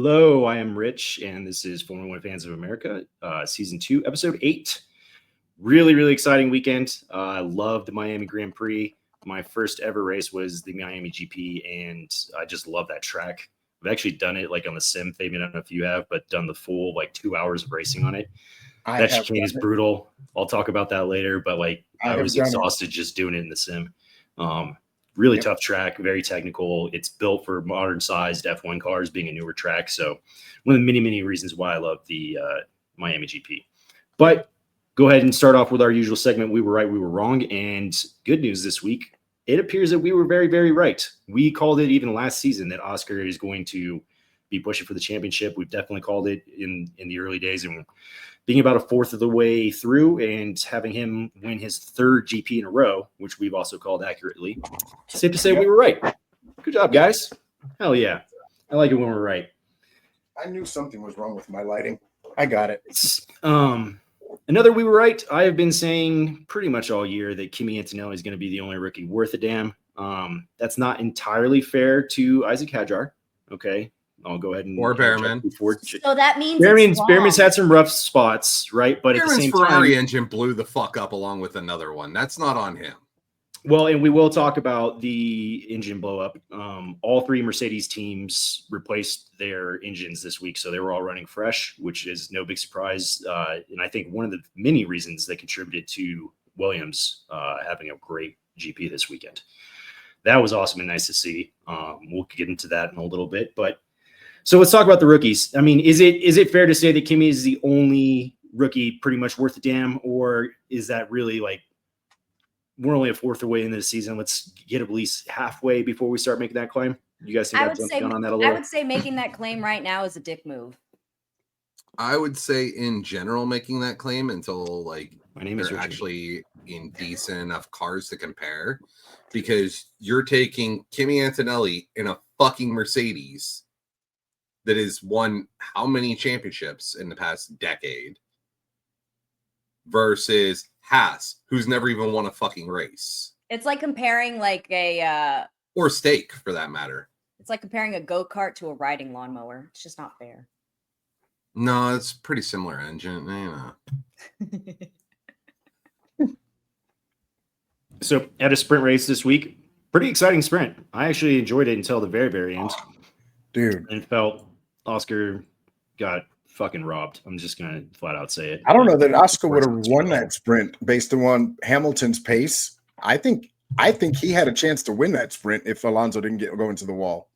Hello, I am Rich, and this is Formula One Fans of America, Season 2, Episode 8. Really, really exciting weekend. I loved the Miami Grand Prix. My first ever race was the Miami GP, and I just love that track. I've actually done it like on the sim, Fabian. I don't know if you have, but done the full 2 hours of racing on it. That chicane is brutal. I'll talk about that later, but I was exhausted just doing it in the sim. Really tough track, very technical. It's built for modern-sized F1 cars, being a newer track. So one of the many, many reasons why I love the Miami GP. But go ahead and start off with our usual segment. We were right, we were wrong. And good news this week, it appears that we were very, very right. We called it even last season that Oscar is going to be pushing for the championship. We've definitely called it in the early days. And being about a fourth of the way through and having him win his third GP in a row, which we've also called accurately, safe to say we were right. Good job, guys. Hell yeah. I like it when we're right. I knew something was wrong with my lighting. I got it. Another we were right. I have been saying pretty much all year that Kimi Antonelli is going to be the only rookie worth a damn. That's not entirely fair to Isaac Hadjar. Okay. I'll go ahead and or Behrman. So that means Behrman's had some rough spots, right? But Behrman's at the same Ferrari time, engine blew the fuck up along with another one. That's not on him. Well, and we will talk about the engine blow up. All three Mercedes teams replaced their engines this week, so they were all running fresh, which is no big surprise. And I think one of the many reasons that contributed to Williams having a great GP this weekend. That was awesome and nice to see. We'll get into that in a little bit, but. So let's talk about the rookies. I mean, is it fair to say that Kimi is the only rookie pretty much worth a damn, or is that really we're only a fourth away into the season? Let's get at least halfway before we start making that claim. You guys think I've jumped down on that a little? I would say making that claim right now is a dick move. I would say in general making that claim until my name is they're actually in decent enough cars to compare, because you're taking Kimi Antonelli in a fucking Mercedes that has won how many championships in the past decade versus Haas, who's never even won a fucking race. It's like comparing or steak for that matter. It's like comparing a go-kart to a riding lawnmower. It's just not fair. No, it's pretty similar engine, So at a sprint race this week, pretty exciting sprint. I actually enjoyed it until the very, very end. Dude. And felt Oscar got fucking robbed. I'm just going to flat out say it. I don't know that Oscar would have won that sprint based on Hamilton's pace. I think he had a chance to win that sprint if Alonso didn't go into the wall.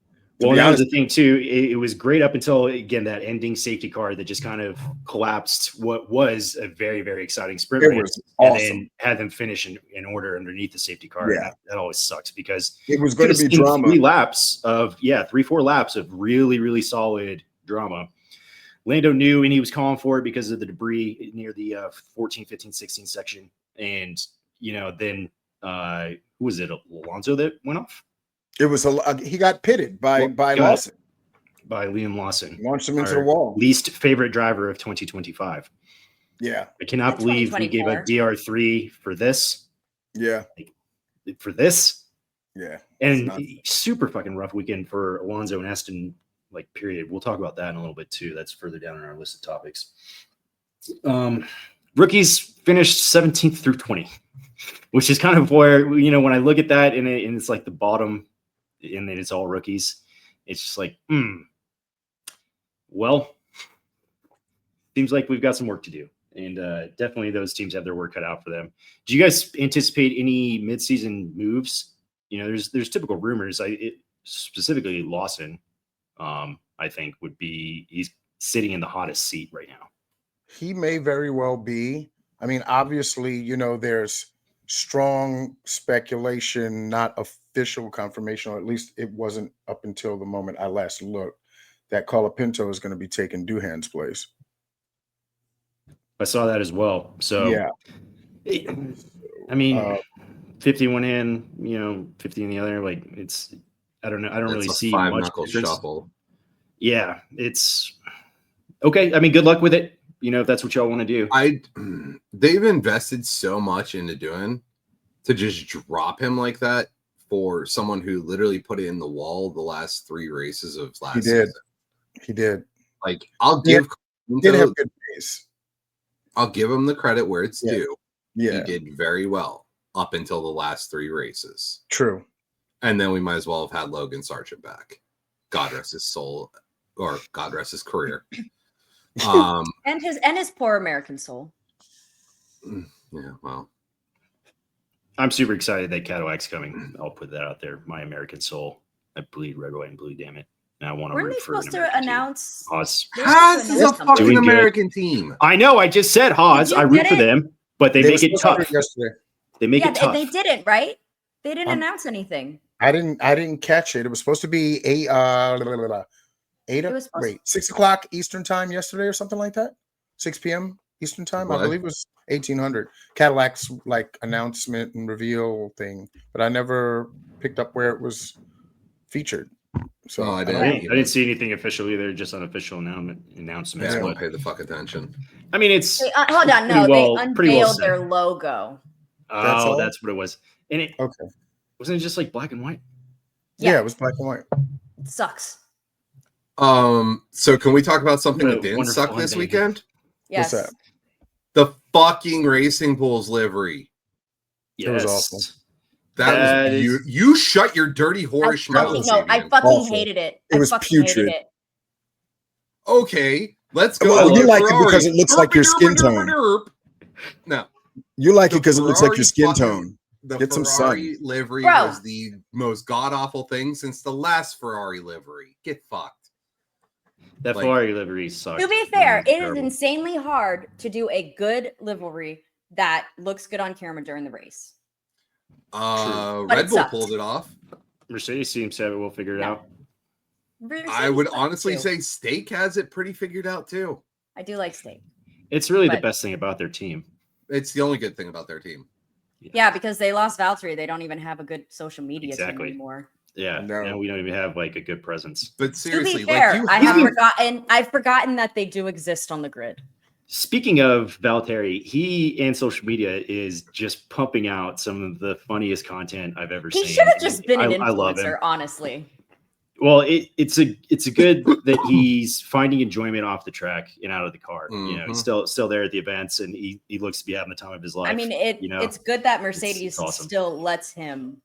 Well, that was the thing too. It was great up until, again, that ending safety car that just kind of collapsed what was a very, very exciting sprint race, and then had them finish in order underneath the safety car. Yeah. That always sucks because it was going to be drama. 4 laps of really, really solid drama. Lando knew, and he was calling for it because of the debris near the 14, 15, 16 section. And, then who was it? Alonso that went off? It was he got pitted by Lawson. By Liam Lawson. Launched him into the wall. Least favorite driver of 2025. Yeah. I cannot believe we gave a DR3 for this. Yeah. For this. Yeah. And super fucking rough weekend for Alonso and Aston, period. We'll talk about that in a little bit too. That's further down in our list of topics. Rookies finished 17th through 20, which is kind of where, when I look at that and it's the bottom, and then it's all rookies. It's just well, seems like we've got some work to do. And definitely those teams have their work cut out for them. Do you guys anticipate any midseason moves? There's typical rumors. Specifically Lawson, I think he's sitting in the hottest seat right now. He may very well be. I mean, obviously, there's strong speculation, not official confirmation, or at least it wasn't up until the moment I last looked, that Colapinto is going to be taking Duhan's place. I saw that as well. So, yeah. I mean, 51 in, 50 in the other. It's, I don't know. I don't really see much difference. Shuffle. Yeah, it's okay. I mean, good luck with it. If that's what y'all want to do. They've invested so much into doing to just drop him like that for someone who literally put it in the wall the last 3 races of last season. He did. Like I'll Yeah, give He did have good days. I'll give him the credit where it's Yeah. due. He Yeah, did very well up until the last 3 races. true. And then we might as well have had Logan Sargent back. God rest his soul, or God rest his career. And his poor American soul. Yeah, well. I'm super excited that Cadillac's coming. I'll put that out there. My American soul. I bleed red, white, and blue, damn it. And I want to Weren't root they for an supposed to American team. announce? Haas. They were supposed Haas to is a announce fucking Doing good. American team. I know. I just said Haas. Did you I root get for it? them, but they were make it supposed to tough. do yesterday. They make Yeah, it tough. they didn't, right? They didn't Um, announce anything. I didn't catch it. It was supposed to be 6 o'clock Eastern time yesterday or something like that. 6 p.m. Eastern time. What? I believe it was 1800. Cadillac's like announcement and reveal thing, but I never picked up where it was featured. So Oh, I I didn't. didn't see anything official either, just unofficial announcements. Yeah, I don't But pay the fuck attention. I mean, it's Hold on, no, pretty well- they pretty well unveiled their logo. That's oh, all? that's what it was. And it Okay. wasn't it just like black and white. Yeah, it was black and white. It sucks. So can we talk about something What a that didn't wonderful suck this ending. weekend? Yes. What's that? The fucking Racing Bulls livery. It was Yes. awful. That was is- you shut your dirty whorish mouth. I Sabian. fucking Awful. hated it. It I was fucking putrid. hated it. Okay, let's go. Well, with you the like it Ferrari. because it looks like your skin tone. No, You like The it because it looks like Ferrari your skin fucking- tone. the Get some Ferrari livery Bro. was the most god awful thing since the last Ferrari livery. Get fucked. That Like- Ferrari livery sucks. To be fair, it is Terrible. insanely hard to do a good livery that looks good on camera during the race. But Red it Bull sucked. pulled it off. Mercedes seems to have it. We'll figure it No. out. I would Mercedes sucks honestly too. say Steak has it pretty figured out too. I do like steak. It's really the But- best thing about their team. It's the only good thing about their team. Yeah, because they lost Valtteri. They don't even have a good social media team Exactly. anymore. Yeah. No. Now we don't even have like a good presence. But seriously, to be fair, like you I have have forgotten. I've forgotten that they do exist on the grid. Speaking of Valtteri, he and social media is just pumping out some of the funniest content I've ever He seen. should have just been an I love him. influencer, honestly. Well, it's a good that he's finding enjoyment off the track and out of the car. You know, he's still there at the events, and he looks to be having the time of his life. I mean, you know, it's good that Mercedes awesome. still lets him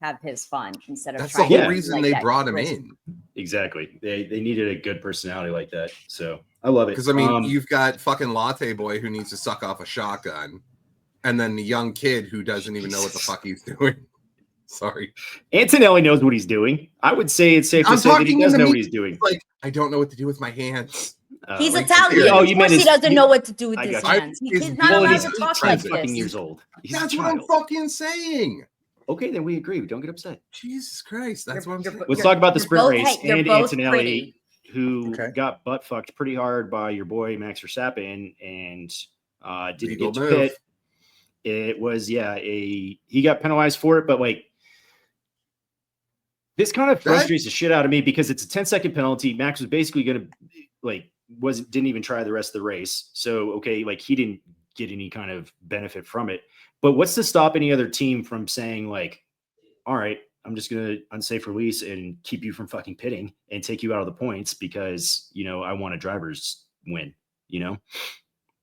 have his fun instead of that's the trying whole to be reason like they that brought him crazy- in. exactly. They needed a good personality like that. So I love it. Because I mean, you've got fucking Latte Boy who needs to suck off a shotgun, and then the young kid who doesn't even know what the fuck he's doing. Sorry, Antonelli knows what he's doing. I would say it's safe to I'm say that he talking does in the know what me- he's doing. like I don't know what to do with my hands. He's like, Italian. oh, Of you course meant he his- doesn't know what to do with I his got you. hands. His- He's not well, allowed he's to he's talk 10 like fucking this. years old. He's That's a what I'm child. fucking saying. Okay, then we agree. Don't get upset. Jesus Christ, that's You're- what I'm you're- saying. Let's talk about the you're sprint both- race hey, you're and both Antonelli, pretty. who Okay. got butt fucked pretty hard by your boy Max Verstappen and didn't Legal get to move. pit. It was he got penalized for it, but like this kind of frustrates the shit out of me because it's a 10-second penalty. Max was basically gonna didn't even try the rest of the race. So okay, like he didn't get any kind of benefit from it. But what's to stop any other team from saying like, all right, I'm just gonna unsafe release and keep you from fucking pitting and take you out of the points because I want a driver's win.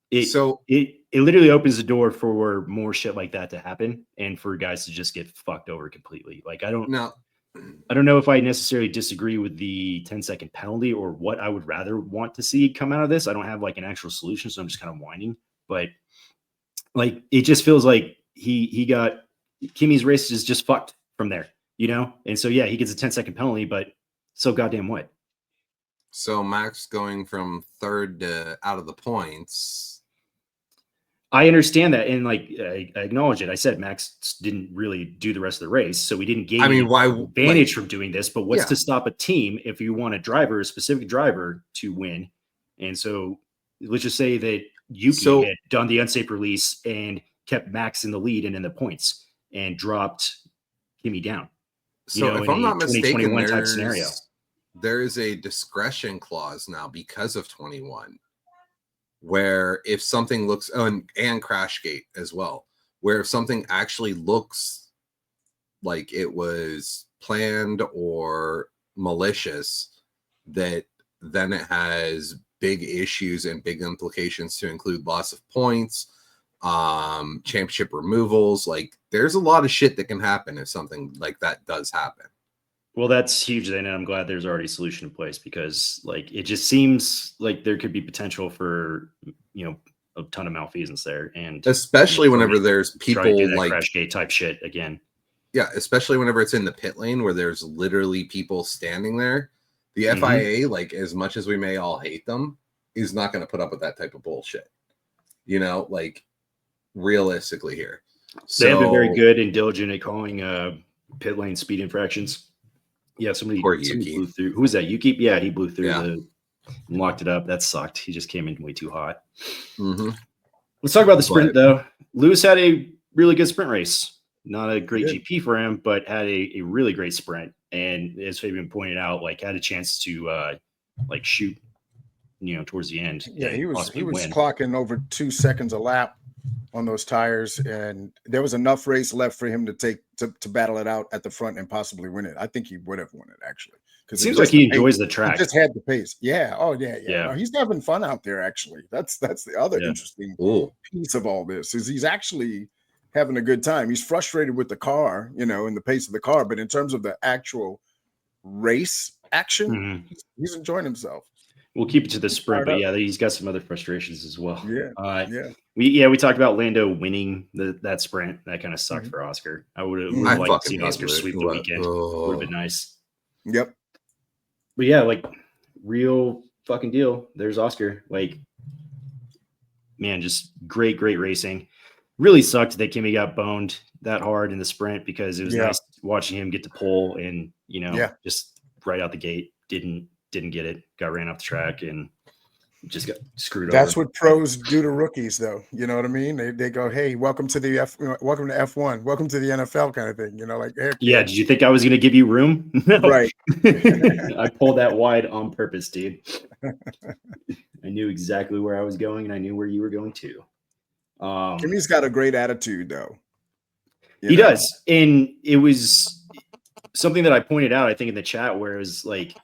It literally opens the door for more shit like that to happen and for guys to just get fucked over completely. Like I don't know if I necessarily disagree with the 10-second penalty or what I would rather want to see come out of this. I don't have like an actual solution, so I'm just kind of whining. But like it just feels like he got Kimi's race is just fucked from there, And so yeah, he gets a 10-second penalty, but so goddamn what? So Max going from third to out of the points. I understand that, and like I acknowledge it. I said Max didn't really do the rest of the race, so we didn't gain why advantage from doing this. But what's Yeah. to stop a team if you want a specific driver, to win? And so let's just say that Yuki had done the unsafe release and kept Max in the lead and in the points and dropped Kimi down. So if in I'm a not mistaken, 2021 type scenario. there is a discretion clause now because of 21, where if something looks and Crashgate as well, where if something actually looks like it was planned or malicious, that then it has big issues and big implications to include loss of points, championship removals. Like there's a lot of shit that can happen if something like that does happen. Well, that's huge then, and I'm glad there's already a solution in place because like it just seems like there could be potential for a ton of malfeasance there, and Especially whenever there's try to do people that like crash gate type shit again. Yeah, especially whenever it's in the pit lane where there's literally people standing there. The Mhm. FIA, like as much as we may all hate them, is not going to put up with that type of bullshit. Like realistically here. They have been very So- good and diligent at calling pit lane speed infractions. Yeah, somebody Poor blew Yuki. through. Who was that? Yuki? Yeah, he blew through Yeah. and locked it up. That sucked. He just came in way too hot. Mhm. Let's talk about the sprint But- though. Lewis had a really good sprint race. Not a great did. GP for him, but had a really great sprint. And as Fabian pointed out, like had a chance to like shoot, towards the end. Yeah, and he was possibly win. clocking over 2 seconds a lap on those tires, and there was enough race left for him to battle it out at the front and possibly win it. I think he would have won it actually. It seems like he enjoys the He track. just had the pace. Yeah. Oh yeah. Yeah. No, he's having fun out there. Actually, that's the other Yeah. interesting Ooh. piece of all this is he's actually having a good time. He's frustrated with the car, and the pace of the car, but in terms of the actual race action, Mhm. he's enjoying himself. We'll keep it to the sprint, fired but up. yeah, he's got some other frustrations as well. Yeah. Yeah. We talked about Lando winning that sprint. That kind of sucked Mhm. for Oscar. I would have I liked to see fucking Oscar hated it. sweep the weekend. Would Oh. have been nice. Yep. But yeah, like real fucking deal. There's Oscar. Like, man, just great racing. Really sucked that Kimmy got boned that hard in the sprint because it was Yeah. nice watching him get to pole and Yeah. just right out the gate didn't get it. Got ran off the track and just got screwed That's over. what pros do to rookies, though. You know what I mean? They go, "Hey, welcome to F1, welcome to the NFL," kind of thing. Like, hey, Yeah, did you think I was going to give you room? No. right. I pulled that wide on purpose, dude. I knew exactly where I was going, and I knew where you were going too. Kimmy's got a great attitude, though. He does, and it was something that I pointed out, I think, in the chat, where it was like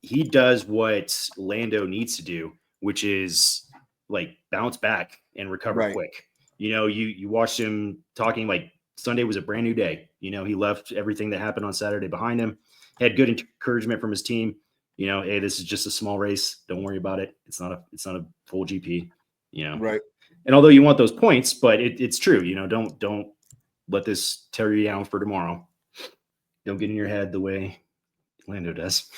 he does what Lando needs to do, which is like bounce back and recover Right. quick. You watched him talking like Sunday was a brand new day. He left everything that happened on Saturday behind him. Had good encouragement from his team. Hey, this is just a small race. Don't worry about it. It's not a full GP. Right. And although you want those points, but it's true. Don't let this tear you down for tomorrow. Don't get in your head the way Lando does.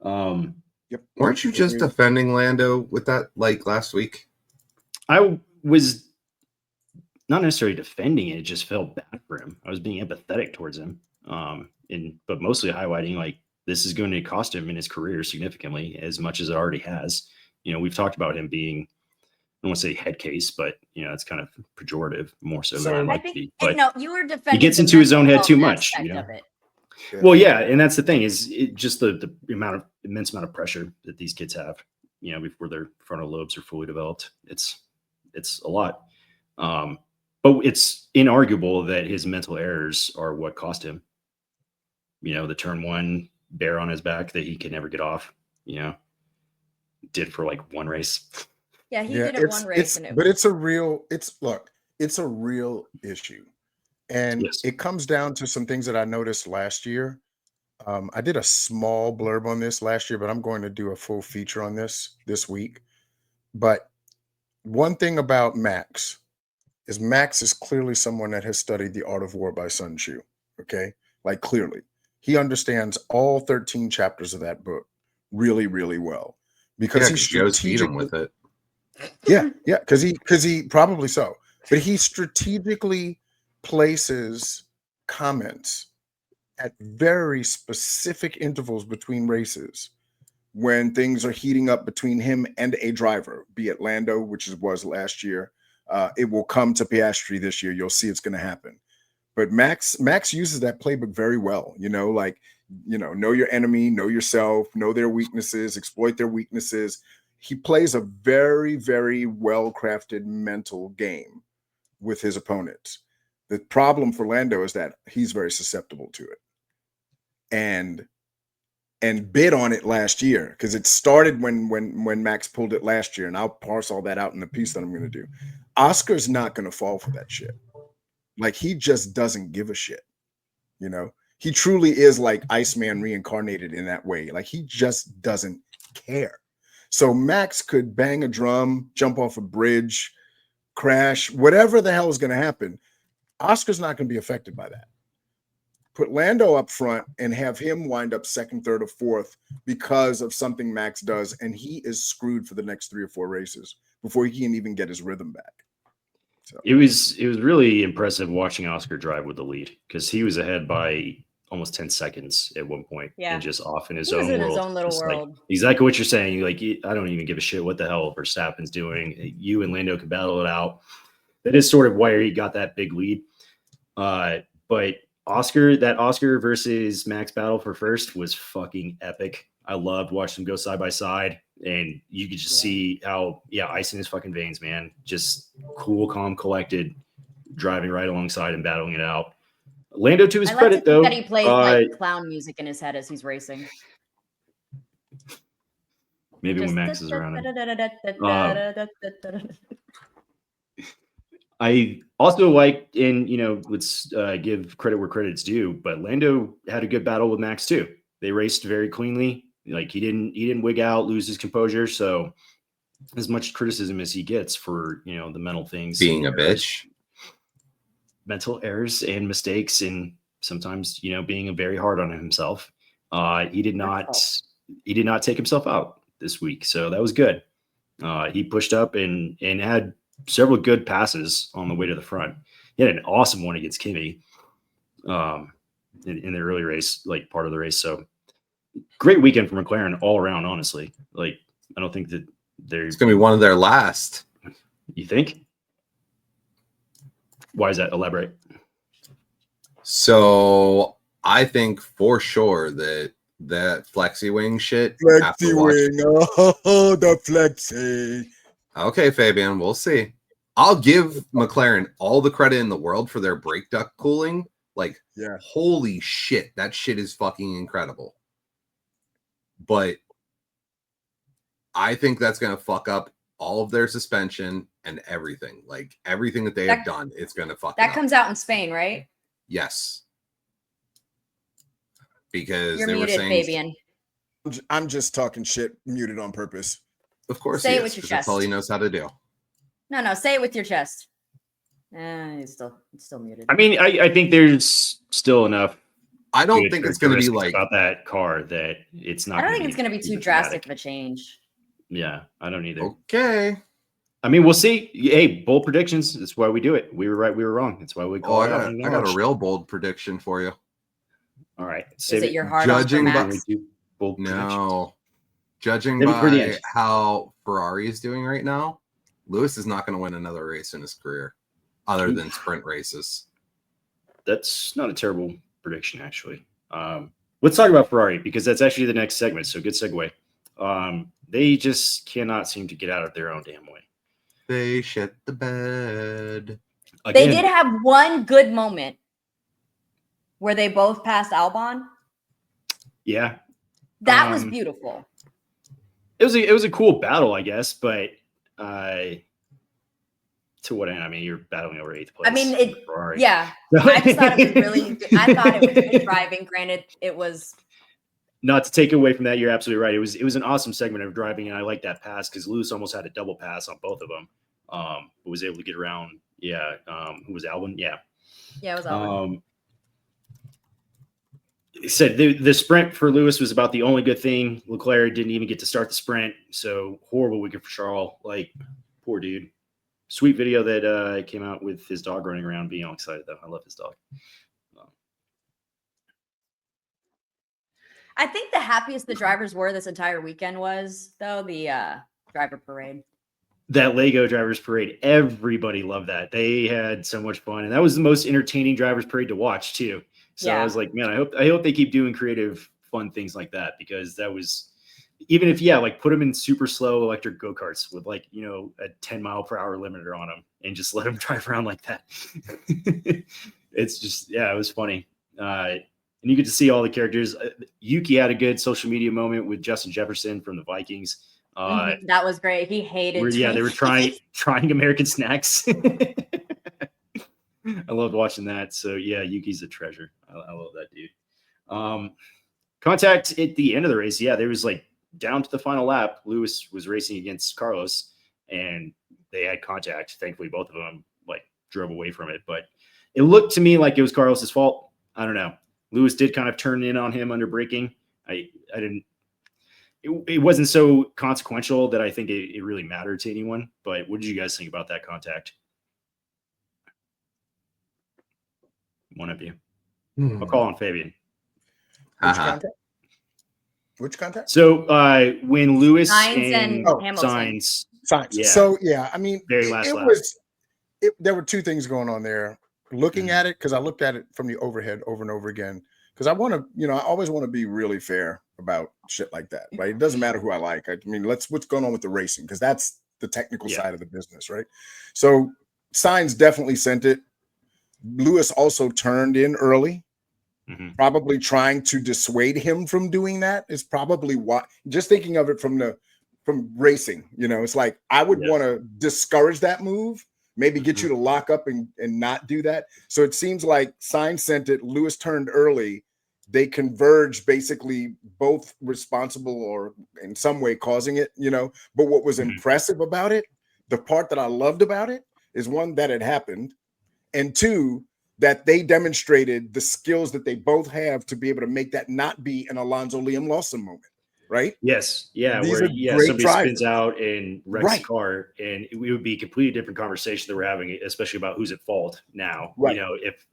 Yep. Weren't you just defending Lando with that like last week? I was not necessarily defending it; it just felt bad for him. I was being empathetic towards him, but mostly highlighting like this is going to cost him in his career significantly, as much as it already has. We've talked about him being, I don't want to say head case, but it's kind of pejorative more so than I I like to think be. But no, you were defending. gets the into his own mental head too health much, aspect of it. well, yeah, and that's the thing is just the immense amount of pressure that these kids have, before their frontal lobes are fully developed. It's a lot, but it's inarguable that his mental errors are what cost him. The turn one bear on his back that he could never get off. Did for like one race. Yeah, he did it one race, it's a real issue. And Yes. it comes down to some things that I noticed last year. I did a small blurb on this last year, but I'm going to do a full feature on this week. But one thing about Max is clearly someone that has studied The Art of War by Sun Tzu. Okay. Like clearly. He understands all 13 chapters of that book really, really well. Because he Joe's beat him with it. Yeah, because he probably so. But he strategically places comments at very specific intervals between races when things are heating up between him and a driver, be it Lando, which was last year. It will come to Piastri this year. You'll see it's going to happen. But Max uses that playbook very well. Know your enemy, know yourself, know their weaknesses, exploit their weaknesses. He plays a very, very well-crafted mental game with his opponents. The problem for Lando is that he's very susceptible to it. And and bid on it last year, because it started when Max pulled it last year, and I'll parse all that out in the piece that I'm going to do. Oscar's not going to fall for that shit. Like, he just doesn't give a shit. You know, he truly is like Iceman reincarnated in that way. Like, he just doesn't care. So Max could bang a drum, jump off a bridge, crash, whatever the hell is going to happen. Oscar's not going to be affected by that. Put Lando up front and have him wind up second, third, or fourth because of something Max does, and he is screwed for the next 3 or 4 races before he can even get his rhythm back. So It was really impressive watching Oscar drive with the lead, because he was ahead by almost 10 seconds at one point, Yeah. and just off in his He was own in his world. own little Just like- world. exactly what you're saying. Like, I don't even give a shit what the hell Verstappen's doing. You and Lando can battle it out. That is sort of why he got that big lead. But that Oscar versus Max battle for first was fucking epic. I loved watching them go side by side, and you could just see how, ice in his fucking veins, man. Just cool, calm, collected, driving right alongside and battling it out. Lando, to his I like credit, to though, think that he plays like clown music in his head as he's racing. maybe when Just Max is around him. I also like, and let's give credit where credit's due, but Lando had a good battle with Max too. They raced very cleanly. Like, he didn't wig out, lose his composure. So as much criticism as he gets for the mental things, Being a bitch. mental errors and mistakes, and sometimes being very hard on himself, he did not take himself out this week. So that was good. He pushed up and had several good passes on the way to the front. He had an awesome one against Kimi in the early race, like part of the race. So great weekend for McLaren all around, honestly. Like, I don't think that It's going to be one of their last. You think? Why is that? Elaborate. So I think for sure that flexi wing shit. Flexi wing. Oh, the flexi. Okay, Fabian, we'll see. I'll give McLaren all the credit in the world for their brake duct cooling. Like, holy shit, that shit is fucking incredible. But I think that's going to fuck up all of their suspension and everything. Like, everything that they have done, it's going to fuck that up. comes out in Spain, right? Yes. Because You're they muted, were saying, Fabian. I'm just talking shit, muted on purpose. Of course, Say he it is, with your 'cause that's all he chest. knows how to do. No, say it with your chest. It's still muted. I mean, I think there's still enough. I don't think it's going to be like about that car that it's not. I don't think it's going to be too drastic of a change. Yeah, I don't either. Okay. I mean, we'll see. Hey, bold predictions. That's why we do it. We were right. We were wrong. That's why we call it out. I got a real bold prediction for you. All right. Is it your hard Judging on for by Max? Bold No. Judging Maybe for the by end. how Ferrari is doing right now, Lewis is not going to win another race in his career other than sprint races. That's not a terrible prediction, actually. Let's talk about Ferrari, because that's actually the next segment. So good segue. They just cannot seem to get out of their own damn way. They shit the bed. They did have one good moment where they both passed Albon. Yeah. That was beautiful. It was a cool battle, I guess, but to what end? I mean, you're battling over 8th place. I mean, Ferrari. yeah. I just thought it was really good. I thought it was good driving. Granted, it was. Not to take away from that, you're absolutely right. It was an awesome segment of driving, and I like that pass because Lewis almost had a double pass on both of them. But was able to get around. Yeah. Who was Albon? Yeah. Yeah, it was Albon. Said the sprint for Lewis was about the only good thing. Leclerc didn't even get to start the sprint, so horrible weekend for Charles. Like, poor dude. Sweet video that came out with his dog running around, being all excited though. I love his dog. I think the happiest the drivers were this entire weekend was, though, the driver parade. That Lego drivers parade, everybody loved that. They had so much fun, and that was the most entertaining drivers parade to watch too. So I was like, man, I hope they keep doing creative, fun things like that, because that was, even if like put them in super slow electric go-karts with like a 10-mile-per-hour limiter on them and just let them drive around like that. It's just it was funny. And and you get to see all the characters. Yuki had a good social media moment with Justin Jefferson from the Vikings. That was great. He hated. Where, yeah, they were Twinkies. trying American snacks. I loved watching that. So yeah, Yuki's a treasure. I love that dude. Contact at the end of the race. Yeah, there was like down to the final lap. Lewis was racing against Carlos, and they had contact. Thankfully, both of them like drove away from it. But it looked to me like it was Carlos's fault. I don't know. Lewis did kind of turn in on him under braking. I didn't. It wasn't so consequential that I think it really mattered to anyone. But what did you guys think about that contact? One of you. I'll call on Fabian. Which contact? Which contact? So when Lewis Sainz and and Hamilton. Sainz, Science. Yeah. So yeah, I mean, Very last lap. There were two things going on there. Looking at it, because I looked at it from the overhead over and over again. Because I want to, I always want to be really fair about shit like that, right? It doesn't matter who I like. I mean, what's going on with the racing, because that's the technical side of the business, right? So Sainz definitely sent it. Lewis also turned in early. Probably trying to dissuade him from doing that is probably what. Just thinking of it from racing, it's like I would want to discourage that move, maybe get you to lock up and not do that. So it seems like Sainz sent it. Lewis turned early. They converged, basically both responsible or in some way causing it. But what was impressive about it, the part that I loved about it, is one, that it happened, and two, that they demonstrated the skills that they both have to be able to make that not be an Alonso Liam Lawson moment, right? Yes. Yeah. These where are great somebody drivers. spins out and wrecks Right. the car, and it would be a completely different conversation that we're having, especially about who's at fault now. Right.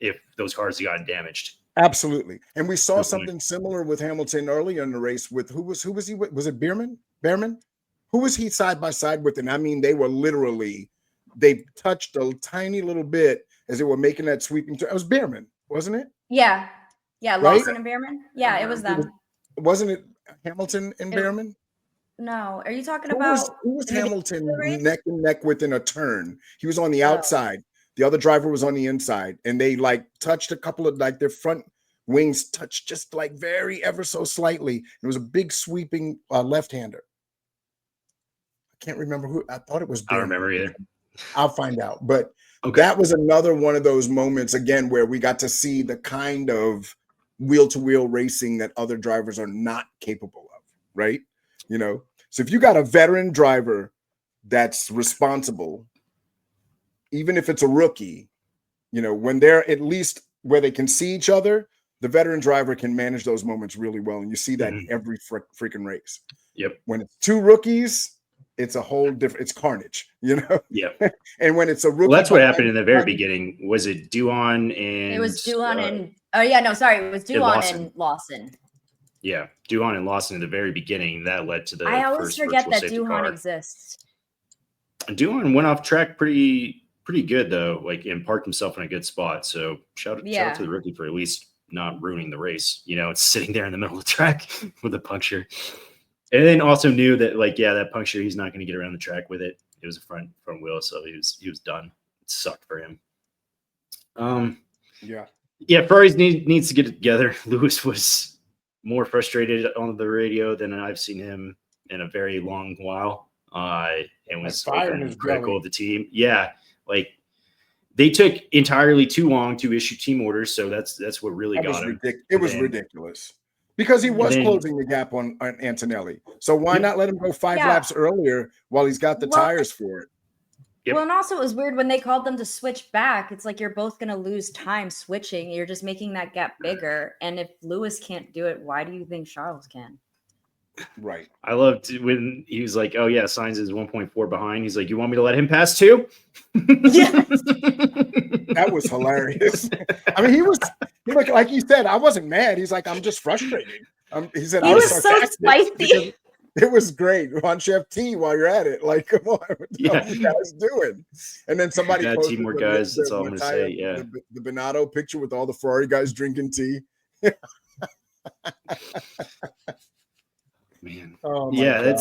If those cars had gotten damaged. Absolutely. And we saw Definitely. something similar with Hamilton earlier in the race with who was he with? Was it Behrman? Who was he side by side with? And I mean, they touched a tiny little bit as they were making that sweeping turn. It was Behrman, wasn't it? Yeah. Right? Lawson and Behrman. Yeah, it was them. Wasn't it Hamilton and Behrman? No, are you talking Who about was in the Hamilton beginning of the race? neck and neck within a turn? He was on the outside. The other driver was on the inside, and they touched a couple of their front wings touched just very ever so slightly. It was a big sweeping left-hander. I can't remember who. I thought it was I don't Behrman. remember either. I'll find out. But Okay. that was another one of those moments again where we got to see the kind of wheel-to-wheel racing that other drivers are not capable of, right? So if you got a veteran driver that's responsible, even if it's a rookie, when they're at least where they can see each other, the veteran driver can manage those moments really well. And you see that in every freaking race. Yep. When it's two rookies, it's a whole different, it's carnage, Yep. And when it's a rookie. Well, that's what happened in the very beginning. Was it Duhan and It was Duhan and it was Duhan Lawson. and Lawson. Yeah, Duhan and Lawson in the very beginning. That led to the I always first forget virtual that safety Duhan car. exists. Duhan went off track pretty good though, and parked himself in a good spot. So shout out to the rookie for at least not ruining the race. It's sitting there in the middle of the track with a puncture. And then also knew that that puncture, he's not going to get around the track with it. It was a front wheel, so he was done. It sucked for him. Yeah, Ferrari needs to get it together. Lewis was more frustrated on the radio than I've seen him in a very long while. And was critical of the team. Yeah, they took entirely too long to issue team orders, so that's what really got him. It was ridiculous because he was closing the gap on Antonelli. So why not let him go 5 laps earlier while he's got the tires for it? Yep. Well, and also it was weird when they called them to switch back. It's like you're both going to lose time switching. You're just making that gap bigger. And if Lewis can't do it, why do you think Charles can? Right. I loved when he was like, "Oh yeah, Sainz is 1.4 behind." He's like, "You want me to let him pass too?" Yes. That was hilarious. I mean, he looked like he said, "I wasn't mad." He's like, "I'm just frustrated." He said, He "I was so sarcastic," spicy. It was great on Chef T while you're at it. Come on, what are you guys doing? And then somebody posted teamwork, guys. That's all I'm gonna say. Yeah, the Bernardo picture with all the Ferrari guys drinking tea. Man. Oh my Yeah, God.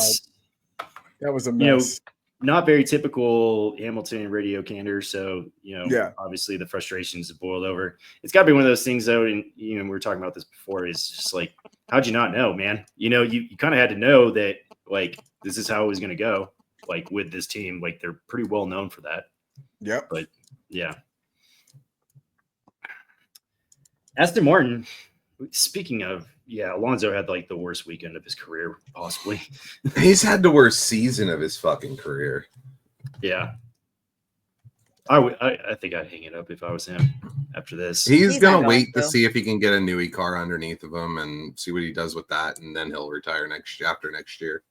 That was a mess. not very typical Hamilton radio candor. So, Yeah. obviously the frustrations have boiled over. It's got to be one of those things, though. And, we were talking about this before, is just like, how'd you not know, man? You kind of had to know that, like, this is how it was going to go, like, with this team. Like, they're pretty well known for that. Yep. But, yeah. Aston Martin, speaking of, Alonso had, like, the worst weekend of his career, possibly. He's had the worst season of his fucking career. Yeah. I think I'd hang it up if I was him after this. He's He's gonna not wait going to to. see if he can get a Newey car underneath of him and see what he does with that, and then he'll retire after next year.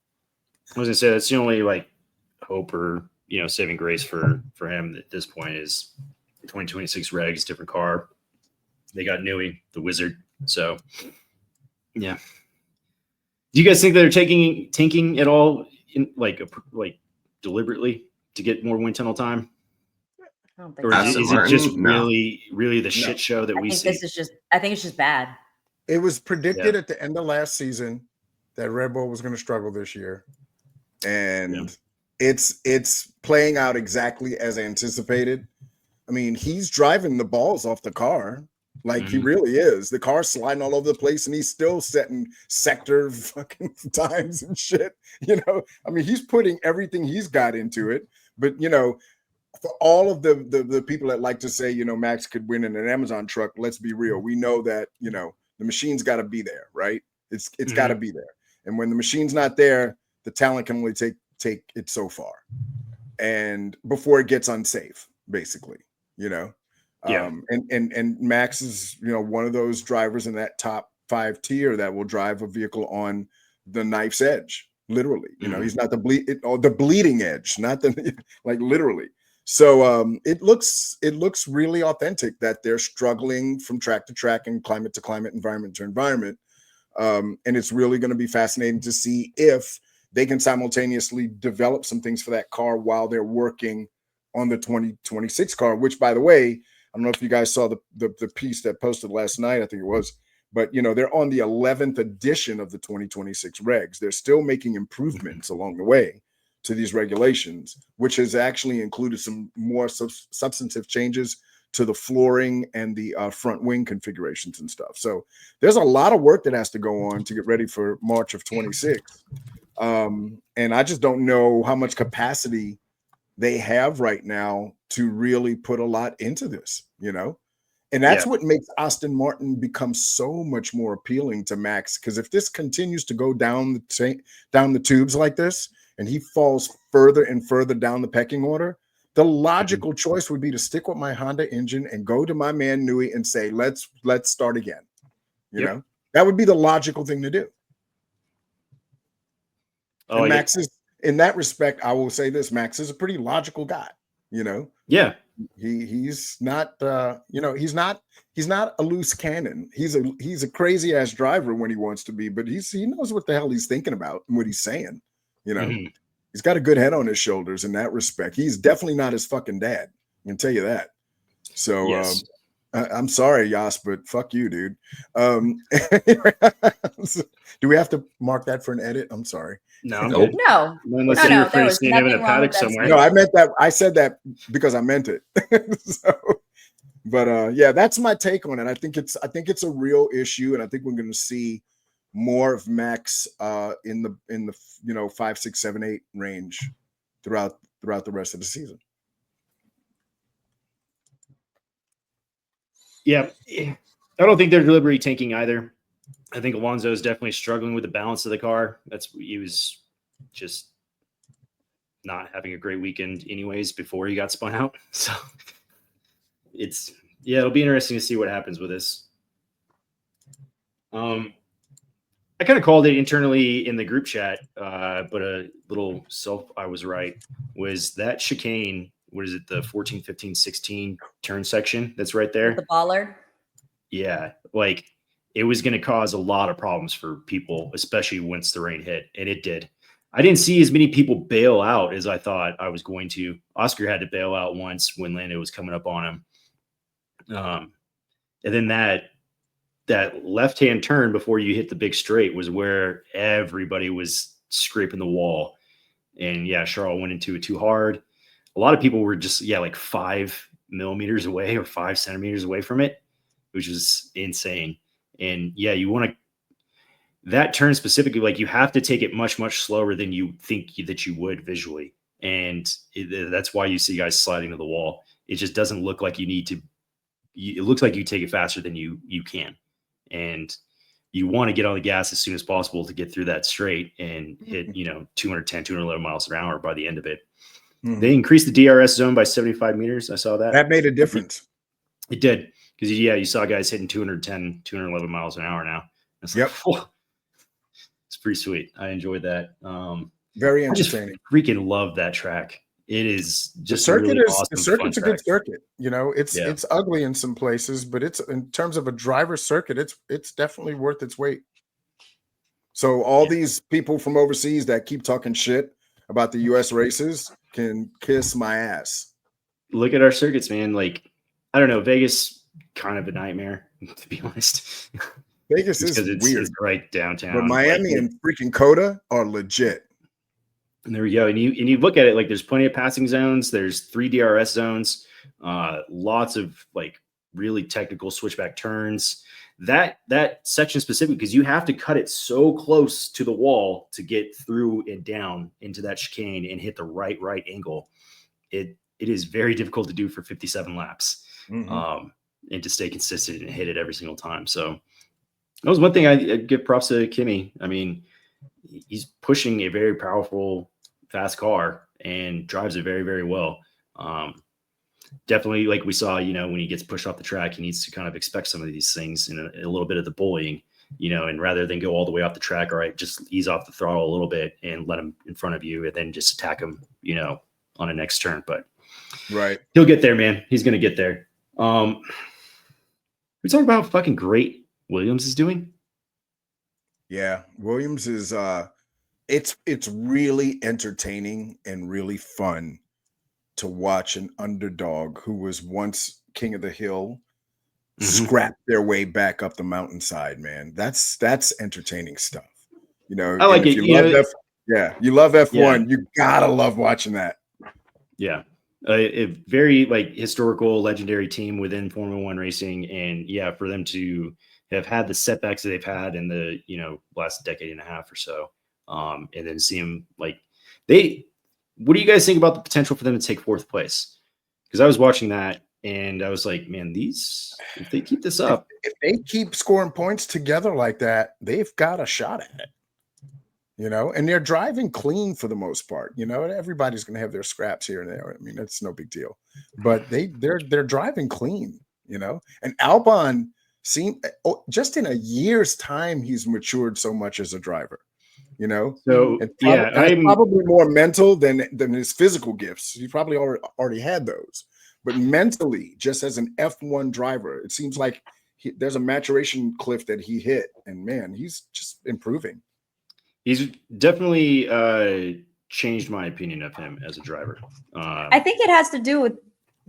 I was gonna say that's the only like hope or saving grace for him at this point is 2026 regs, different car. They got Newey, the wizard. So yeah. Do you guys think they're tanking at all in like deliberately to get more wind tunnel time? I don't think Or so. is Aston it just Martin? No. really the shit show that I we think see? I think it's just bad. It was predicted at the end of last season that Red Bull was going to struggle this year, and it's playing out exactly as anticipated. I mean, he's driving the balls off the car like he really is. The car's sliding all over the place, and he's still setting sector fucking times and shit. I mean, he's putting everything he's got into it. But for all of the people that like to say, Max could win in an Amazon truck, let's be real. We know that, the machine's got to be there, right? It's got to be there. And when the machine's not there, the talent can only take it so far. And before it gets unsafe, basically, and Max is, one of those drivers in that top 5 tier that will drive a vehicle on the knife's edge, literally. He's not the bleeding edge, not the like literally. So it looks really authentic that they're struggling from track to track and climate to climate, environment to environment. And it's really going to be fascinating to see if they can simultaneously develop some things for that car while they're working on the 2026 car, which, by the way, I don't know if you guys saw the piece that posted last night, I think it was, but they're on the 11th edition of the 2026 regs. They're still making improvements along the way to these regulations, which has actually included some more substantive changes to the flooring and the front wing configurations and stuff. So there's a lot of work that has to go on to get ready for March of 26. And I just don't know how much capacity they have right now to really put a lot into this, And that's what makes Aston Martin become so much more appealing to Max. Because if this continues to go down the tubes like this, and he falls further and further down the pecking order, the logical choice would be to stick with my Honda engine and go to my man Newey and say, let's start again. You know, that would be the logical thing to do. And Max is, in that respect, I will say this: Max is a pretty logical guy. Yeah. He's not he's not a loose cannon. He's a crazy ass driver when he wants to be, but he knows what the hell he's thinking about and what he's saying. He's got a good head on his shoulders in that respect. He's definitely not his fucking dad. I can tell you that. So I'm sorry, Yas, but fuck you, dude. Do we have to mark that for an edit? I'm sorry. No. Nope. No. Unless you're referring to seeing him in a paddock somewhere. No, I meant that. I said that because I meant it. But that's my take on it. I think it's a real issue, and I think we're going to see more of Max in the 5, 6, 7, 8 range throughout the rest of the season. Yeah, I don't think they're deliberately tanking either. I think Alonso is definitely struggling with the balance of the car. He was just not having a great weekend anyways before he got spun out. So it'll be interesting to see what happens with this. I kind of called it internally in the group chat, but a little I was right, was that chicane. What is it? The 14, 15, 16 turn section that's right there. The baller. Yeah. Like it was going to cause a lot of problems for people, especially once the rain hit. And it did. I didn't see as many people bail out as I thought I was going to. Oscar had to bail out once when Lando was coming up on him. And then that left-hand turn before you hit the big straight was where everybody was scraping the wall. And yeah, Charles went into it too hard. A lot of people were just, like 5 millimeters away or 5 centimeters away from it, which is insane. And yeah, you want to, that turn specifically, like you have to take it much, much slower than you think that you would visually. And that's why you see guys sliding to the wall. It just doesn't look like you need to, it looks like you take it faster than you can. And you want to get on the gas as soon as possible to get through that straight and hit, 210, 211 miles an hour by the end of it. Mhm. They increased the DRS zone by 75 meters. I saw that. That made a difference. It did. Because, you saw guys hitting 210, 211 miles an hour now. It's Yep. It's pretty sweet. I enjoyed that. Very I just entertaining. freaking love that track. It is The just circuit really is awesome, the circuit's a fun good track. circuit. It's Yeah. it's ugly in some places, but it's in terms of a driver's circuit, it's definitely worth its weight. So all these people from overseas that keep talking shit about the US races can kiss my ass. Look at our circuits, man. Like, I don't know, Vegas kind of a nightmare, to be honest. Vegas Because is weird, it's right downtown. but Miami and freaking Coda are legit. And there we go. And you look at it, like there's plenty of passing zones. There's 3 DRS zones, lots of like really technical switchback turns. That section specifically, because you have to cut it so close to the wall to get through and down into that chicane and hit the right angle. It is very difficult to do for 57 laps, Mhm. and to stay consistent and hit it every single time. So that was one thing I'd give props to Kimi. I mean, he's pushing a very powerful, fast car and drives it very, very well. Definitely, like we saw, when he gets pushed off the track, he needs to kind of expect some of these things and a little bit of the bullying, and rather than go all the way off the track, all right, just ease off the throttle a little bit and let him in front of you and then just attack him, on a next turn. But Right. he'll get there, man. He's going to get there. We talk about how fucking great Williams is doing. Yeah, Williams is it's really entertaining and really fun to watch an underdog who was once king of the hill scrap their way back up the mountainside, man. That's entertaining stuff. I like if it. you love you love F1, Yeah. you gotta love watching that. Yeah. A very like historical, legendary team within Formula One racing. And yeah, for them to have had the setbacks that they've had in the, last decade and a half or so. And then see them what do you guys think about the potential for them to take 4th place? Because I was watching that and I was like, man, if they keep this up, If they keep scoring points together like that, they've got a shot at it. And they're driving clean for the most part. Everybody's going to have their scraps here and there. I mean, that's no big deal, but they're driving clean. And Albon just in a year's time, he's matured so much as a driver. So and yeah, it's probably more mental than his physical gifts. He probably already had those, but mentally, just as an F1 driver, it seems like there's a maturation cliff that he hit, and man, he's just improving. He's definitely changed my opinion of him as a driver. I think it has to do with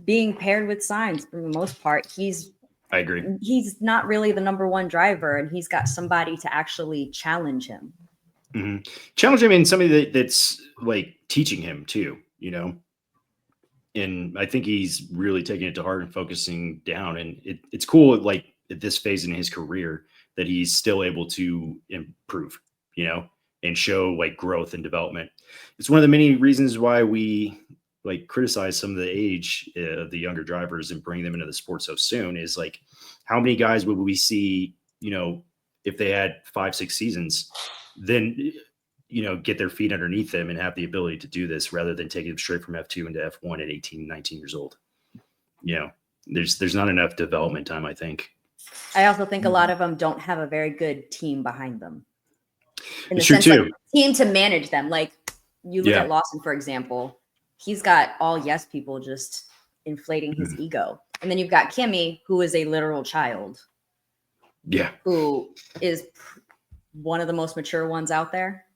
being paired with Sainz for the most part. I agree. He's not really the number 1 driver, and he's got somebody to actually challenge him. Mm-hmm. Challenge him in somebody that's like teaching him too, and I think he's really taking it to heart and focusing down. And it's cool, like at this phase in his career, that he's still able to improve, and show like growth and development. It's one of the many reasons why we like criticize some of the age of the younger drivers and bring them into the sport so soon. Is like, how many guys would we see, if they had 5-6 seasons, then get their feet underneath them and have the ability to do this rather than taking them straight from F2 into F1 at 18, 19 years old. There's not enough development time, I think. I also think a lot of them don't have a very good team behind them. In the It's true sense, too. like, team to manage them. Like you look Yeah. at Lawson, for example, he's got all yes people just inflating his ego. And then you've got Kimi, who is a literal child, Yeah. who is one of the most mature ones out there.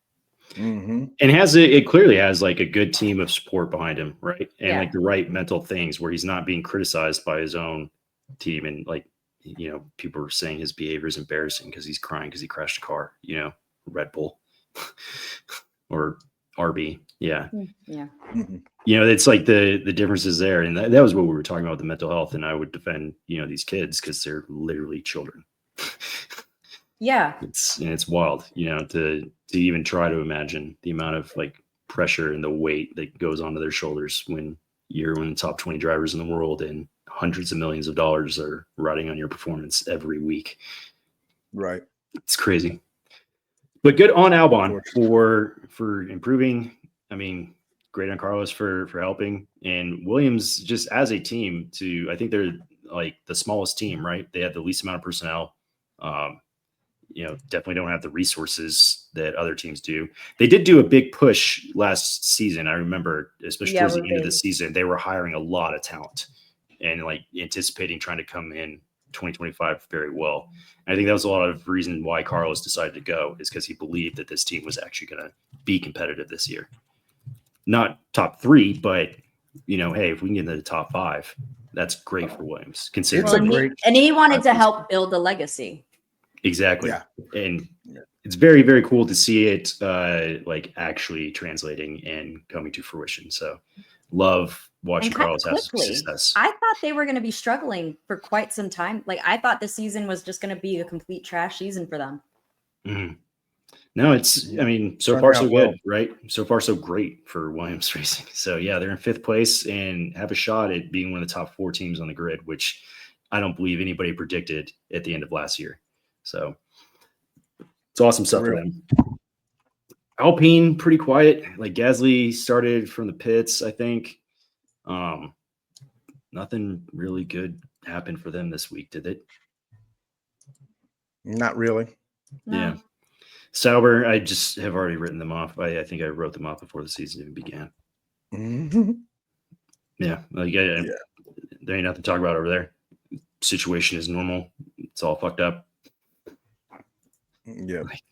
Mm-hmm. And it clearly has like a good team of support behind him, right? And Yeah. like the right mental things where he's not being criticized by his own team. And like, people are saying his behavior is embarrassing because he's crying because he crashed a car, Red Bull or RB. Yeah. Yeah. Mhm. It's like the differences there. And that was what we were talking about, the mental health. And I would defend, these kids because they're literally children. Yeah. It's wild, to even try to imagine the amount of like pressure and the weight that goes onto their shoulders when you're one of the top 20 drivers in the world and hundreds of millions of dollars are riding on your performance every week. Right. It's crazy. But good on Albon for improving. I mean, great on Carlos for helping, and Williams just as a team I think they're like the smallest team, right? They have the least amount of personnel. Definitely don't have the resources that other teams do. They did do a big push last season. I remember, especially towards the end of the season, they were hiring a lot of talent and like anticipating trying to come in 2025 very well. And I think that was a lot of reason why Carlos decided to go, is because he believed that this team was actually going to be competitive this year. Not top 3, but hey, if we can get into the top 5, that's great for Williams. Considering and he wanted to help build the legacy. Exactly. Yeah. And it's very, very cool to see it like actually translating and coming to fruition. So love watching Carlos have success. I thought they were going to be struggling for quite some time. Like I thought this season was just going to be a complete trash season for them. Mm-hmm. No, so far so good, right? So far so great for Williams Racing. So yeah, they're in 5th place and have a shot at being one of the top 4 teams on the grid, which I don't believe anybody predicted at the end of last year. So it's awesome stuff for them. Alpine, pretty quiet. Like Gasly started from the pits, I think. Nothing really good happened for them this week, did it? Not really. No. Yeah. Sauber, I just have already written them off. I think I wrote them off before the season even began. Mm-hmm. Yeah. Like, there ain't nothing to talk about over there. Situation is normal. It's all fucked up. Yeah. Like,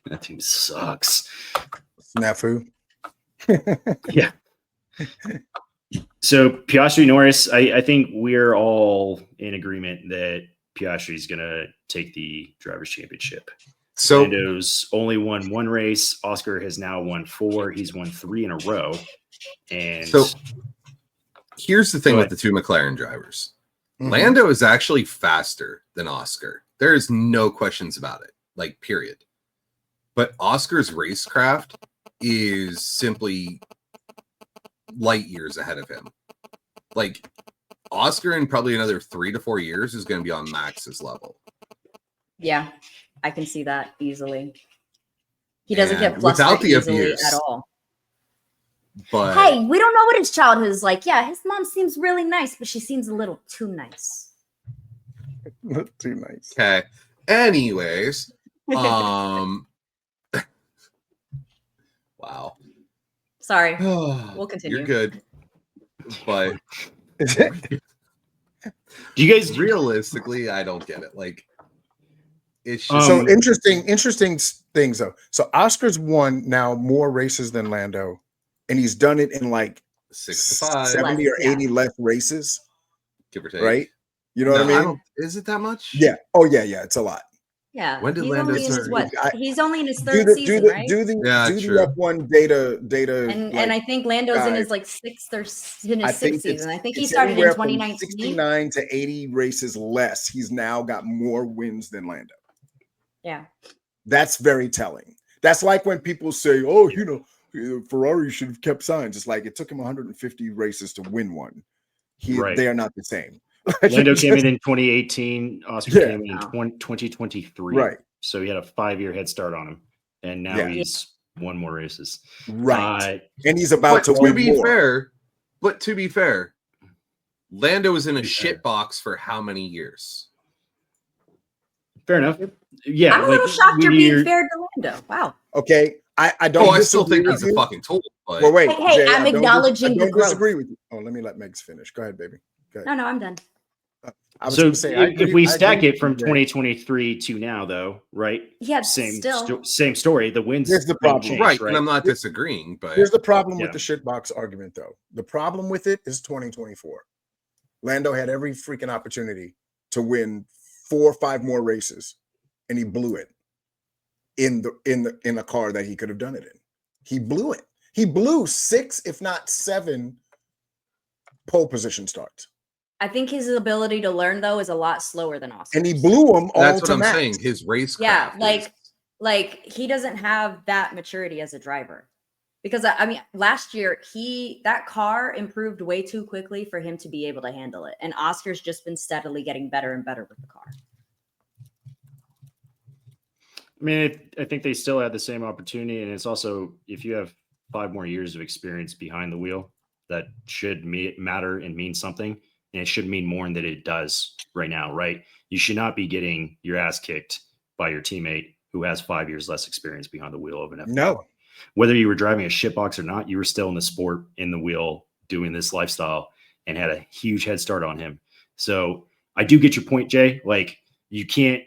that team sucks. Snafu. Yeah. So Piastri Norris, I think we're all in agreement that Piastri is going to take the Drivers' Championship. So Lando's only won 1 race. Oscar has now won 4. He's won 3 in a row. And so here's the thing with the 2 McLaren drivers. Mm-hmm. Lando is actually faster than Oscar. There's no questions about it. Like, period. But Oscar's racecraft is simply light years ahead of him. Like, Oscar in probably another 3 to 4 years is going to be on Max's level. Yeah, I can see that easily. He doesn't get flustered without the easily abuse at all. But hey, we don't know what his childhood is like. Yeah, his mom seems really nice, but she seems a little too nice. Too nice. Okay. Anyways, wow. Sorry. We'll continue. You're good. But do you guys realistically, I don't get it. Like, it's just so interesting things though. So Oscar's won now more races than Lando, and he's done it in like 6 to 5, 70 or 80 less races, give or take. right? You know what I mean? Is it that much? Yeah. Oh yeah, it's a lot. Yeah. When did he's Lando only in his, start? what? He's only in his Do 3rd the season, right? do the true. F1 data, And I think Lando's in his like 6th or in his 6th season. I think he started in 2019. 69 to 80 races less. He's now got more wins than Lando. Yeah. That's very telling. That's like when people say, "Oh, Ferrari should have kept signs." It's like it took him 150 races to win one. They are not the same. Lando came in 2018. Oscar came in 2023. Right. So he had a 5-year head start on him, and now he's won more races. Right. And he's about to win more. But to be fair, Lando was in a shit box for how many years? Fair enough. Yeah. I'm a little shocked you're being fair to Lando. Wow. Okay. I don't. I still think he's a fucking tool. But well, wait. Hey, Jay, I'm acknowledging the growth. Disagree with you. Oh, let me let Megs finish. Go ahead, baby. Go ahead. No, I'm done. So if we stack it from 2023 to now, though, right? Yeah, same story. The wins. Here's the problem, right? And I'm not disagreeing, but here's the problem with the shitbox argument, though. The problem with it is 2024. Lando had every freaking opportunity to win 4 or 5 more races, and he blew it in a car that he could have done it in. He blew it. He blew 6, if not 7, pole position starts, I think his ability to learn though is a lot slower than Oscar. and he blew them all That's what to I'm Max. saying. His racecraft. Yeah, is- like he doesn't have that maturity as a driver. Because I mean, last year that car improved way too quickly for him to be able to handle it, and Oscar's just been steadily getting better and better with the car. I mean, I think they still have the same opportunity, and it's also if you have 5 more years of experience behind the wheel, that should matter and mean something, and it should mean more than it does right now, right? You should not be getting your ass kicked by your teammate who has 5 years less experience behind the wheel of an F1. No, Whether you were driving a shitbox or not, you were still in the sport, in the wheel, doing this lifestyle, and had a huge head start on him. So I do get your point, Jay. Like you can't,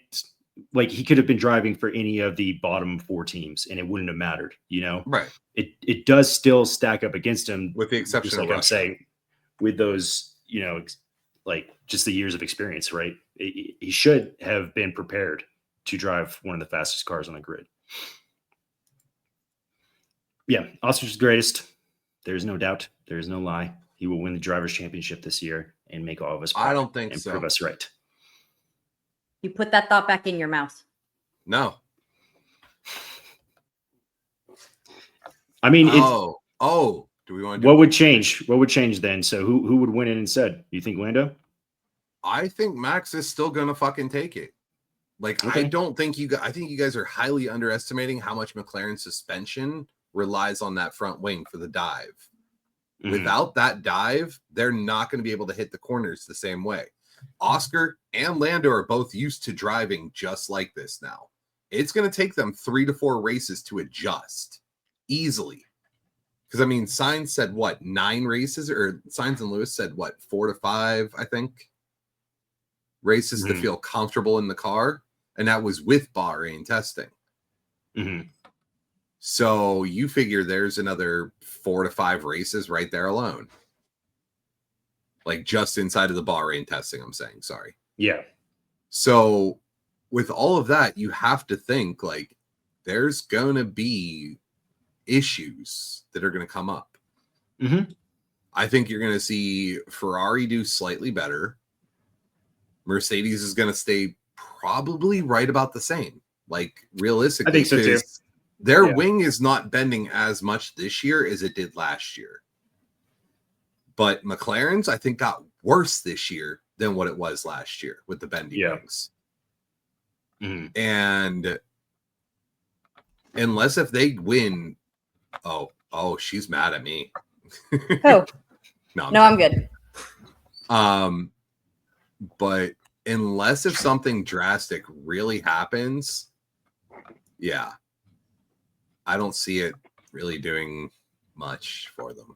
like he could have been driving for any of the bottom 4 teams, and it wouldn't have mattered. You know, right. It does still stack up against him, With the exception just of like I'm Russia. saying, with those, you know, like just the years of experience, right? He should have been prepared to drive one of the fastest cars on the grid. Yeah, Oscar's the greatest. There's no doubt. There's no lie. He will win the drivers' championship this year and make all of us proud I don't think and so. prove us right. You put that thought back in your mouth. No. I mean, Oh, do we want to do what would change? What would change then? So who would win it instead? You think Lando? I think Max is still gonna fucking take it. Like, Okay. I don't think you guys, I think you guys are highly underestimating how much McLaren's suspension relies on that front wing for the dive. Mhm. Without that dive, they're not going to be able to hit the corners the same way. Oscar and Lando are both used to driving just like this now. It's going to take them 3 to 4 races to adjust easily. Because, I mean, Sainz said what, 9 races? Or Sainz and Lewis said what, 4 to 5, I think, races to Mhm. feel comfortable in the car. And that was with Bahrain testing. Mhm. So you figure there's another 4 to 5 races right there alone. Like just inside of the Bahrain testing, I'm saying, sorry. Yeah. So with all of that, you have to think like there's going to be issues that are going to come up. Mhm. I think you're going to see Ferrari do slightly better. Mercedes is going to stay probably right about the same. Like realistically, I think so too. because their Yeah. wing is not bending as much this year as it did last year. But McLaren's, I think, got worse this year than what it was last year with the bendy Yeah. wings. Mhm. And unless if they win, she's mad at me. Oh, No, no, I'm good. But unless if something drastic really happens, yeah, I don't see it really doing much for them.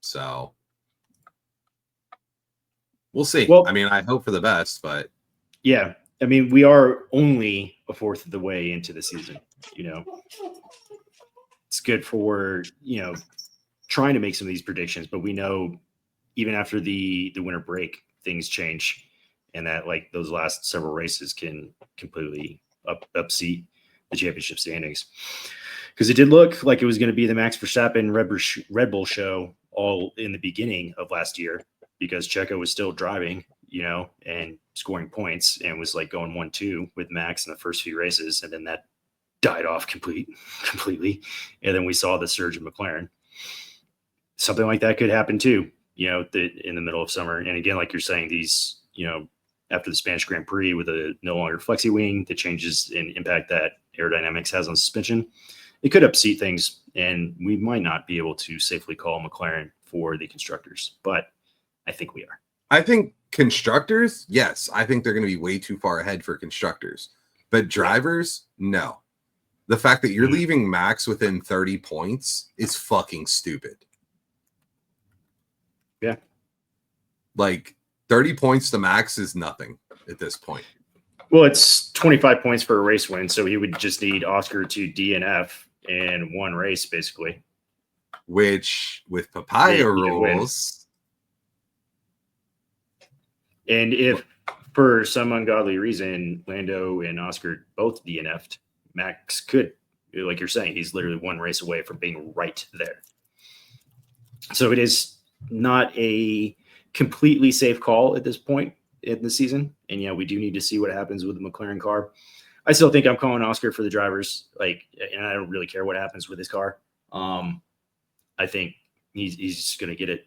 So we'll see. Well- I mean, I hope for the best, but Yeah. I mean, we are only a fourth of the way into the season, you know. It's good for, you know, trying to make some of these predictions, but we know even after the winter break, things change, and that like those last several races can completely upseat the championship standings. Because it did look like it was going to be the Max Verstappen Red Bull show all in the beginning of last year, because Checo was still driving, you know, and scoring points and was like going 1-2 with Max in the first few races. And then that died off completely. And then we saw the surge of McLaren. Something like that could happen too, you know, in the middle of summer. And again, like you're saying, these, you know, after the Spanish Grand Prix with a no longer flexi wing, the changes in impact that aerodynamics has on suspension, it could upseat things. And we might not be able to safely call McLaren for the constructors, but I think we are. I think constructors, yes, I think they're going to be way too far ahead for constructors, but drivers, no. The fact that you're Mhm. leaving Max within 30 points is fucking stupid. Yeah. Like 30 points to Max is nothing at this point. Well, it's 25 points for a race win, so he would just need Oscar to DNF in one race, basically. Which with papaya Yeah, he could win. rules, And if for some ungodly reason Lando and Oscar both DNF'd, Max could like you're saying, he's literally one race away from being right there. So it is not a completely safe call at this point in the season. And yeah, we do need to see what happens with the McLaren car. I still think I'm calling Oscar for the drivers. Like, and I don't really care what happens with his car. I think he's just going to get it.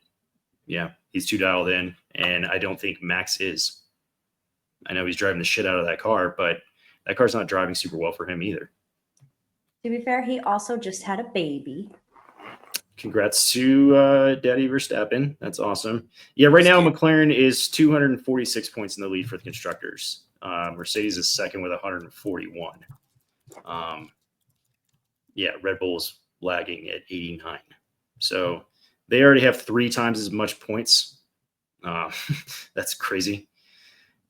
Yeah, he's too dialed in. And I don't think Max is. I know he's driving the shit out of that car, but that car's not driving super well for him either. To be fair, he also just had a baby. Congrats to Daddy Verstappen. That's awesome. Yeah, right now McLaren is 246 points in the lead for the constructors. Mercedes is second with 141. Yeah, Red Bull's lagging at 89. So they already have 3 times as much points. That's crazy.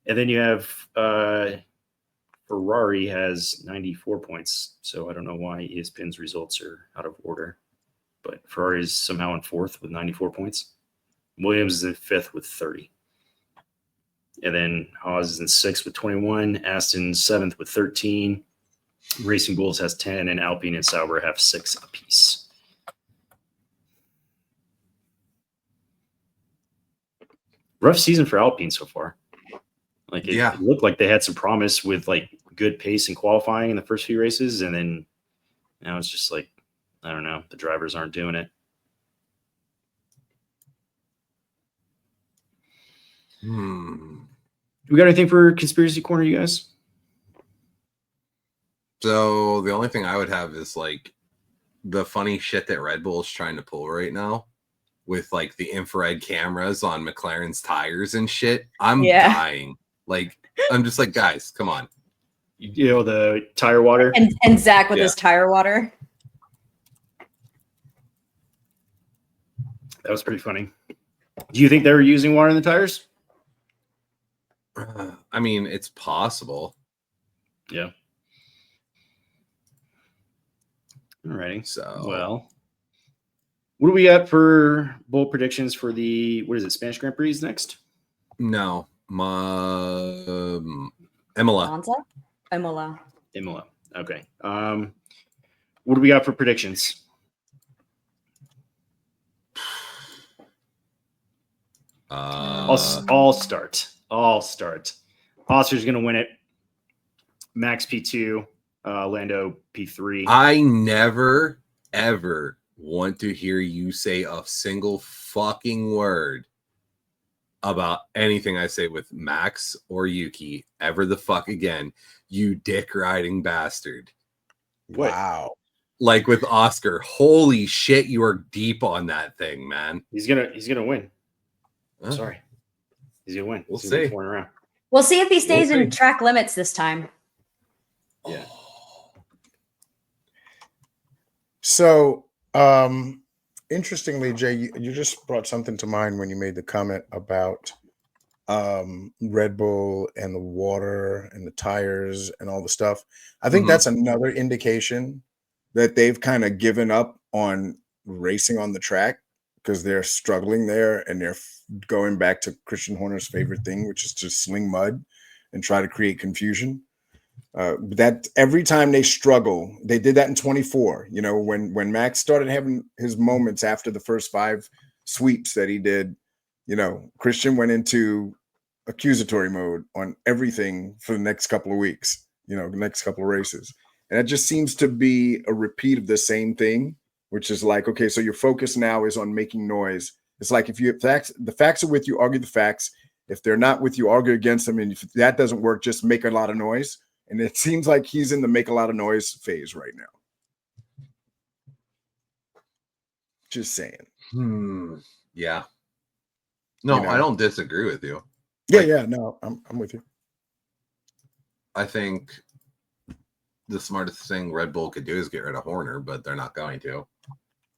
And then you have Ferrari has 94 points. So I don't know why ESPN's results are out of order. But Ferrari is somehow in 4th with 94 points. Williams is in 5th with 30. And then Haas is in 6th with 21. Aston 7th with 13. Racing Bulls has 10. And Alpine and Sauber have 6 apiece. Rough season for Alpine so far. Like it looked like they had some promise with like good pace and qualifying in the first few races. And then now it's just like, I don't know. The drivers aren't doing it. We got anything for Conspiracy Corner, you guys? So the only thing I would have is like the funny shit that Red Bull is trying to pull right now with like the infrared cameras on McLaren's tires and shit. I'm dying. Like, I'm just like, guys, come on. You know, the tire water. And Zach with his tire water. That was pretty funny. Do you think they were using water in the tires? I mean, it's possible. Yeah. All righty. So, well, what do we got for bold predictions for the, what is it, Spanish Grand Prix next? No. Imola. Imola. Okay. What do we got for predictions? I'll start. Oscar's going to win it. Max P2, Lando P3. I never, ever want to hear you say a single fucking word about anything I say with Max or Yuki ever the fuck again. You dick riding bastard. What? Wow. Like with Oscar. Holy shit, you are deep on that thing, man. He's gonna win. Sorry. He's gonna win. We'll see. We'll see if he stays in track limits this time. Yeah. So, interestingly, Jay, you just brought something to mind when you made the comment about Red Bull and the water and the tires and all the stuff. I think that's another indication that they've kind of given up on racing on the track because they're struggling there and they're going back to Christian Horner's favorite thing, which is to sling mud and try to create confusion. That every time they struggle, they did that in 24. You know, when Max started having his moments after the first 5 sweeps that he did, you know, Christian went into accusatory mode on everything for the next couple of weeks, you know, the next couple of races. And it just seems to be a repeat of the same thing, which is like, okay, so your focus now is on making noise. It's like if you have facts, the facts are with you, argue the facts. If they're not with you, argue against them. And if that doesn't work, just make a lot of noise. And it seems like he's in the make a lot of noise phase right now. Just saying. Yeah. No, You know? I don't disagree with you. Yeah, no, I'm with you. I think the smartest thing Red Bull could do is get rid of Horner, but they're not going to.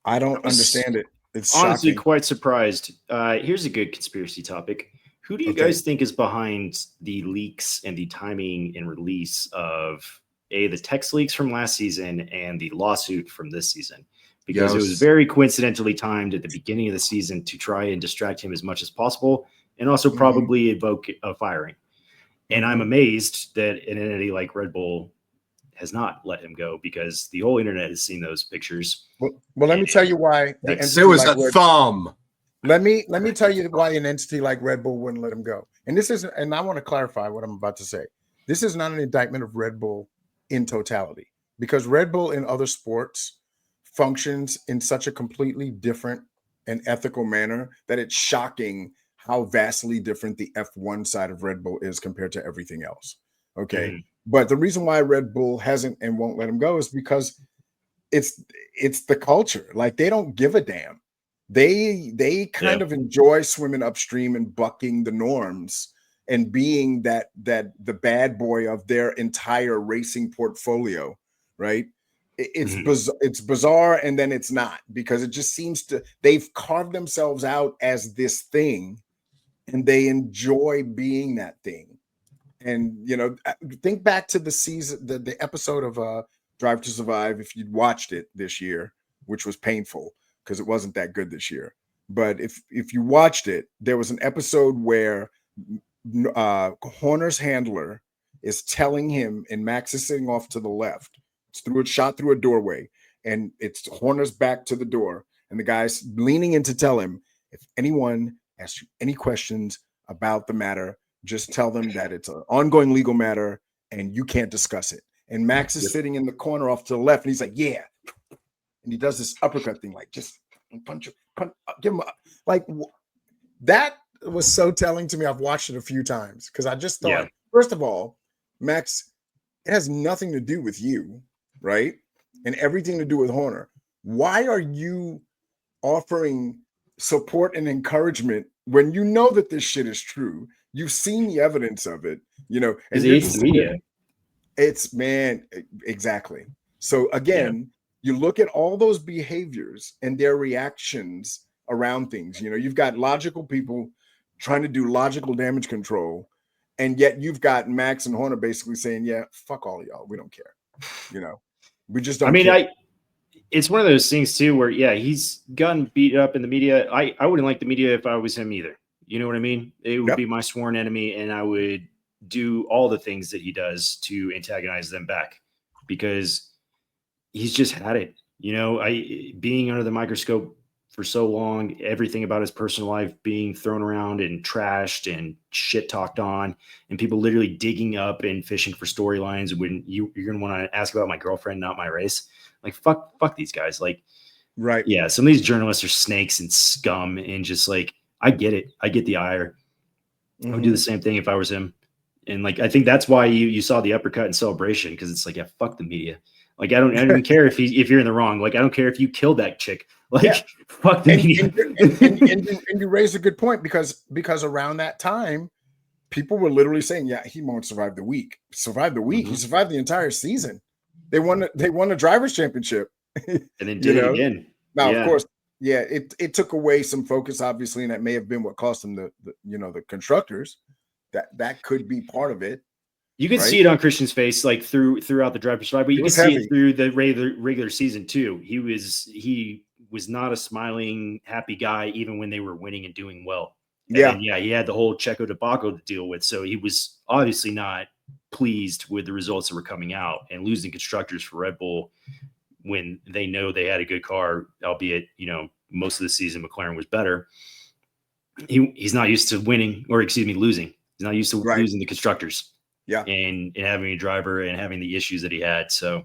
I don't understand it. It's honestly shocking. quite surprised. Here's a good conspiracy topic. Who do you guys think is behind the leaks and the timing and release of the text leaks from last season and the lawsuit from this season? Because it was very coincidentally timed at the beginning of the season to try and distract him as much as possible and also probably evoke a firing. And I'm amazed that an entity like Red Bull has not let him go because the whole internet has seen those pictures. Well, let me tell you why the That's- entity There was like a Red- thumb. Let me tell you why an entity like Red Bull wouldn't let him go. And this is, and I want to clarify what I'm about to say. This is not an indictment of Red Bull in totality, because Red Bull in other sports functions in such a completely different and ethical manner that it's shocking how vastly different the F1 side of Red Bull is compared to everything else. Okay. Mhm. But the reason why Red Bull hasn't and won't let him go is because it's the culture. Like, they don't give a damn. They kind of enjoy swimming upstream and bucking the norms and being that the bad boy of their entire racing portfolio, right? It's Mhm. it's bizarre, and then it's not, because it just seems to, they've carved themselves out as this thing, and they enjoy being that thing. And think back to the season, the episode of Drive to Survive, if you'd watched it this year, which was painful because it wasn't that good this year. But if you watched it, there was an episode where Horner's handler is telling him, and Max is sitting off to the left. It's shot through a doorway, and it's Horner's back to the door, and the guy's leaning in to tell him, if anyone asks you any questions about the matter, just tell them that it's an ongoing legal matter and you can't discuss it. And Max is sitting in the corner off to the left, and he's like, yeah. And he does this uppercut thing, like just punch, give him that was so telling to me. I've watched it a few times because I just thought, first of all, Max, it has nothing to do with you, right? And everything to do with Horner. Why are you offering support and encouragement when you know that this shit is true? You've seen the evidence of it, and you're just media. It's, man, exactly. So again, you look at all those behaviors and their reactions around things. You've got logical people trying to do logical damage control, and yet you've got Max and Horner basically saying, yeah, fuck all of y'all, we don't care. We just don't care. It's one of those things too where he's gotten beat up in the media. I wouldn't like the media if I was him either. You know what I mean? It would be my sworn enemy, and I would do all the things that he does to antagonize them back, because he's just had it. Being under the microscope for so long, everything about his personal life being thrown around and trashed and shit talked on, and people literally digging up and fishing for storylines when you're going to want to ask about my girlfriend, not my race. Like, fuck these guys. Like, right. Yeah. Some of these journalists are snakes and scum, and just like, I get it. I get the ire. I would do the same thing if I was him. And like, I think that's why you saw the uppercut in Celebration, because it's like, fuck the media. Like, I don't even care if you're in the wrong. Like, I don't care if you killed that chick. Like, fuck the media. And you raised a good point, because around that time, people were literally saying, yeah, he won't survive the week. He survived the entire season. They won the drivers' championship. And then did it again. Now, of course, it took away some focus, obviously, and that may have been what cost them the constructors. That could be part of it. You could see it on Christian's face, like throughout the Drive to Survive, but you could see it through the regular season too. He was not a smiling, happy guy, even when they were winning and doing well. And he had the whole Checo debacle to deal with, so he was obviously not pleased with the results that were coming out, and losing constructors for Red Bull when they know they had a good car, albeit most of the season McLaren was better. He's not used to losing. He's not used to losing the constructors. And having a driver and having the issues that he had. So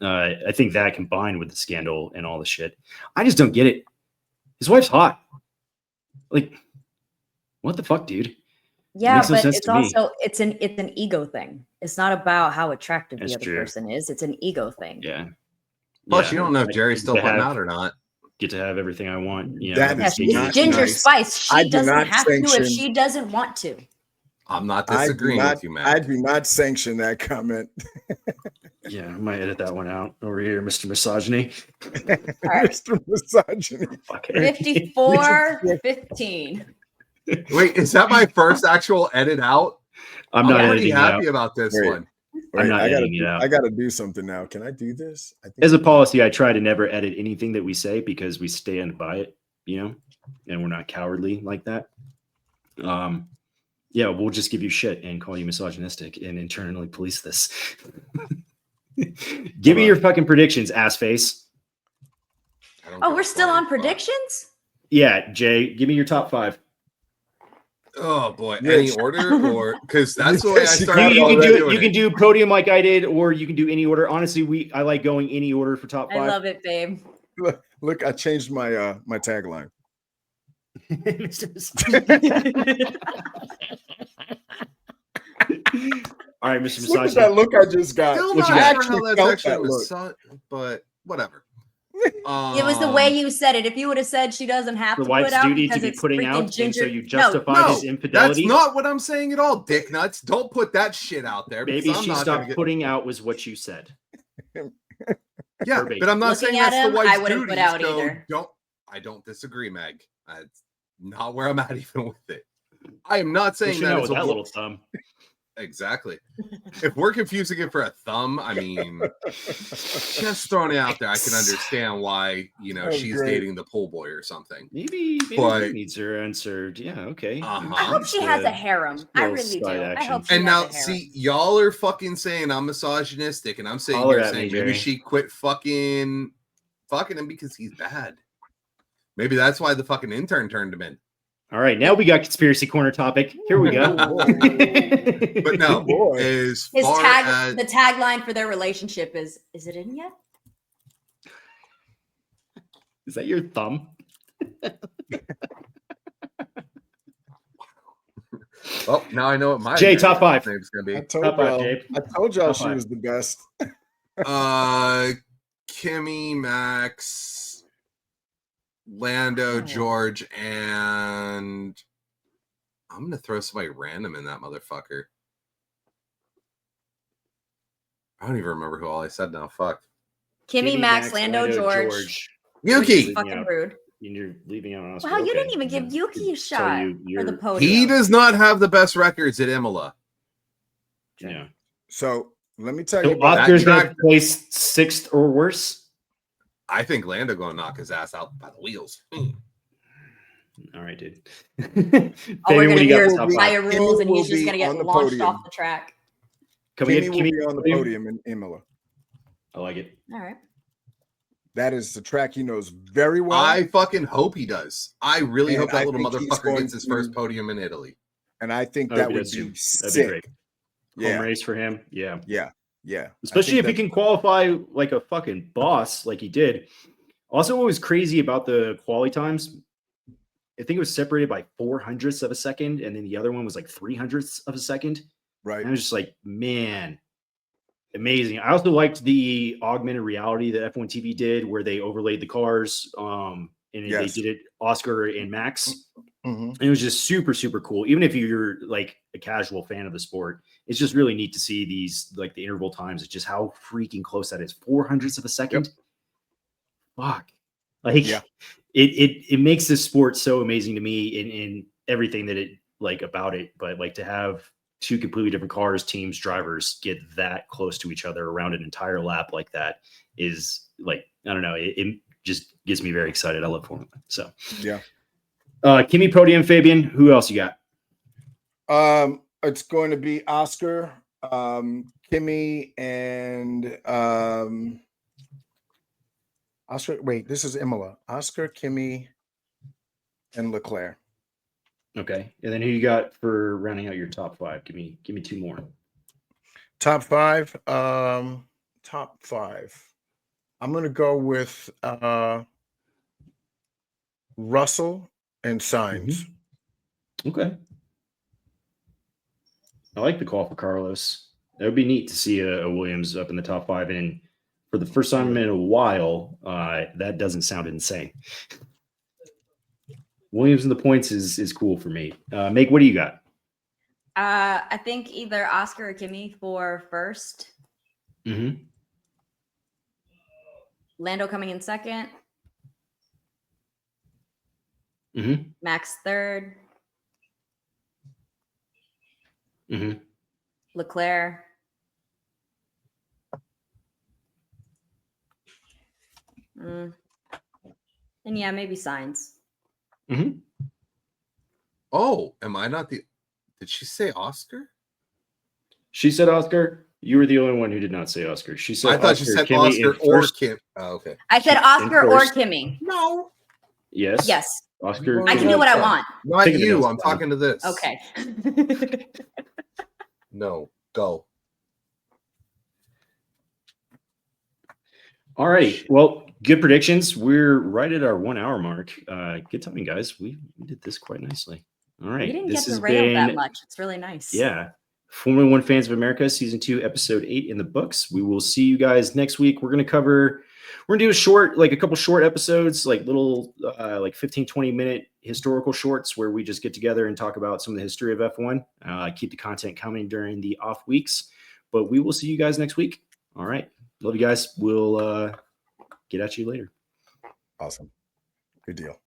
I think that, combined with the scandal and all the shit, I just don't get it. His wife's hot. Like, what the fuck, dude? Yeah, but it's also it's an ego thing. It's not about how attractive the other person is. It's an ego thing. Yeah. Plus, you don't know if Jerry's still putting out or not. Get to have everything I want. She's Ginger Spice. She doesn't have to if she doesn't want to. I'm not disagreeing with you, man. I do not sanction that comment. Yeah, I might edit that one out over here, Mr. Misogyny. Right. Mr. Misogyny. 54-15. Wait, is that my first actual edit out? I'm not pretty happy about this one. I'm not editing it out. I got to do something now. Can I do this? As a policy, I try to never edit anything that we say, because we stand by it, and we're not cowardly like that. We'll just give you shit and call you misogynistic and internally police this. Give me your fucking predictions, ass face. I don't Oh, give we're a still flying on fuck. predictions? Yeah, Jay, give me your top 5. Oh boy, Yeah. any order or because that's the way I Yes, you You, started you can already do doing you can it. do podium like I did, or you can do any order. Honestly, I like going any order for top 5. I love it, babe. Look, I changed my my tagline. All right, Mr. Look at Massage. that look I just got. Still What not you got? sure how that's felt actually that look. but whatever. It was the way you said it. If you would have said she doesn't have The to wife's put out duty to because be it's putting freaking out, and ginger. so you justify No, his that's infidelity. not what I'm saying at all, dick nuts. Don't put that shit out there. Maybe because I'm she not gonna stopped get- putting out was what you said. Yeah, verbatim. but I'm not Looking saying at that's the him, wife's I wouldn't duty. put out so either. I don't disagree, Meg. That's not where I'm at even with it. I am not You saying should that know it's with a that wo- little thumb. Exactly. If we're confusing it for a thumb, I mean, just throwing it out there, I can understand why That was she's great. dating the pool boy or something. Maybe But- he needs her answered. Yeah, okay. Uh-huh. I hope she has a Good. harem. I little really do. side I action. hope she And has now, a harem. see, y'all are fucking saying I'm misogynistic, and I'm sitting Holler here at me, saying maybe Jerry. she quit fucking him because he's bad. Maybe that's why the fucking intern turned him in. All right, now we got conspiracy corner topic. Here we go. But no, Boy. as His far tag, as the tagline for their relationship is it in yet? Is that your thumb? well, now I know what my Jay, top 5. name's gonna I be. told Top 5, y'all. Gabe. I told y'all Top she 5. was the best. Kimmy, Max, Lando, Oh. George, and I'm gonna throw somebody random in that motherfucker. I don't even remember who all I said now. Fuck. Kimmy, Max, Lando, George. Which is Yuki. fucking Yeah. rude. You're leaving out on us. Wow, but you didn't okay. even give Yeah. Yuki a So shot for you're- the podium. He does not have the best records at Imola. Yeah. So let me tell you So about Oscar's track- gonna place 6th or worse. I think Lando gonna knock his ass out by the wheels. All right, dude. All we're Fabian, gonna what do you hear got is for top Kimmy 5? fire rules, and will he's just be gonna get on the launched podium. off the track. Can we Kimmy get will Kimmy be on the podium in Imola. I like it. All right. That is the track he knows very well. I fucking hope he does. I really And hope that I little think he's motherfucker going gets his first to- podium in Italy. and I think I that hope he would does be too. That'd sick. be great. Yeah, Home race for him. Yeah. yeah, yeah. I Especially think if he that- can qualify like a fucking boss, like he did. Also, what was crazy about the quali times, I think it was separated by 400ths of a second, and then the other one was like 300ths of a second. right. And I was just like, man, amazing. I also liked the augmented reality that F1 TV did, where they overlaid the cars. And Yes. they did it Oscar and Max. Mhm. And it was just super, super cool. Even if you're like a casual fan of the sport, it's just really neat to see these, like the interval times, just how freaking close that is. 400ths of a second. Fuck. Like Yeah. it makes this sport so amazing to me in everything that it like about it. But like to have two completely different cars, teams, drivers get that close to each other around an entire lap like that is like, I don't know, it just gets me very excited. I love Formula One. So Yeah. Kimmy podium, Fabian. Who else you got? It's going to be Oscar, Kimmy, and Oscar. Wait, this is Imola. Oscar, Kimmy, and Leclerc. Okay. And then who you got for rounding out your top 5? Give me 2 more. Top 5. Top 5. I'm gonna go with Russell and Sainz. Okay. I like the call for Carlos. That would be neat to see a Williams up in the top 5. And for the first time in a while, that doesn't sound insane. Williams in the points is cool for me. Meg, what do you got? I think either Oscar or Kimmy for first. Mm-hmm. Lando coming in second. Mm-hmm. Max third. Mm-hmm. Leclerc. And yeah, maybe Signs. Mm-hmm. Oh, am I not the? Did she say Oscar? She said Oscar. You were the only one who did not say Oscar. She said I thought you said Kimmy Oscar in or first. Kim. Oh, okay. I said In Oscar or first. Kimmy. No, Yes. Yes, Oscar. I can Kimmy. do what I want. not Think of the you. notes, I'm Tom. talking to this. Okay. No, go. All right. Well, good predictions. We're right at our 1 hour mark. Good timing, guys. We did this quite nicely. All right. We didn't This get has derailed that been- much. It's really nice. Yeah. Formula One Fans of America, season 2, episode 8 in the books. We will see you guys next week. We're going to do a couple short episodes, like little, like 15, 20-minute historical shorts where we just get together and talk about some of the history of F1. Keep the content coming during the off weeks, but we will see you guys next week. All right. Love you guys. We'll get at you later. Awesome. Good deal.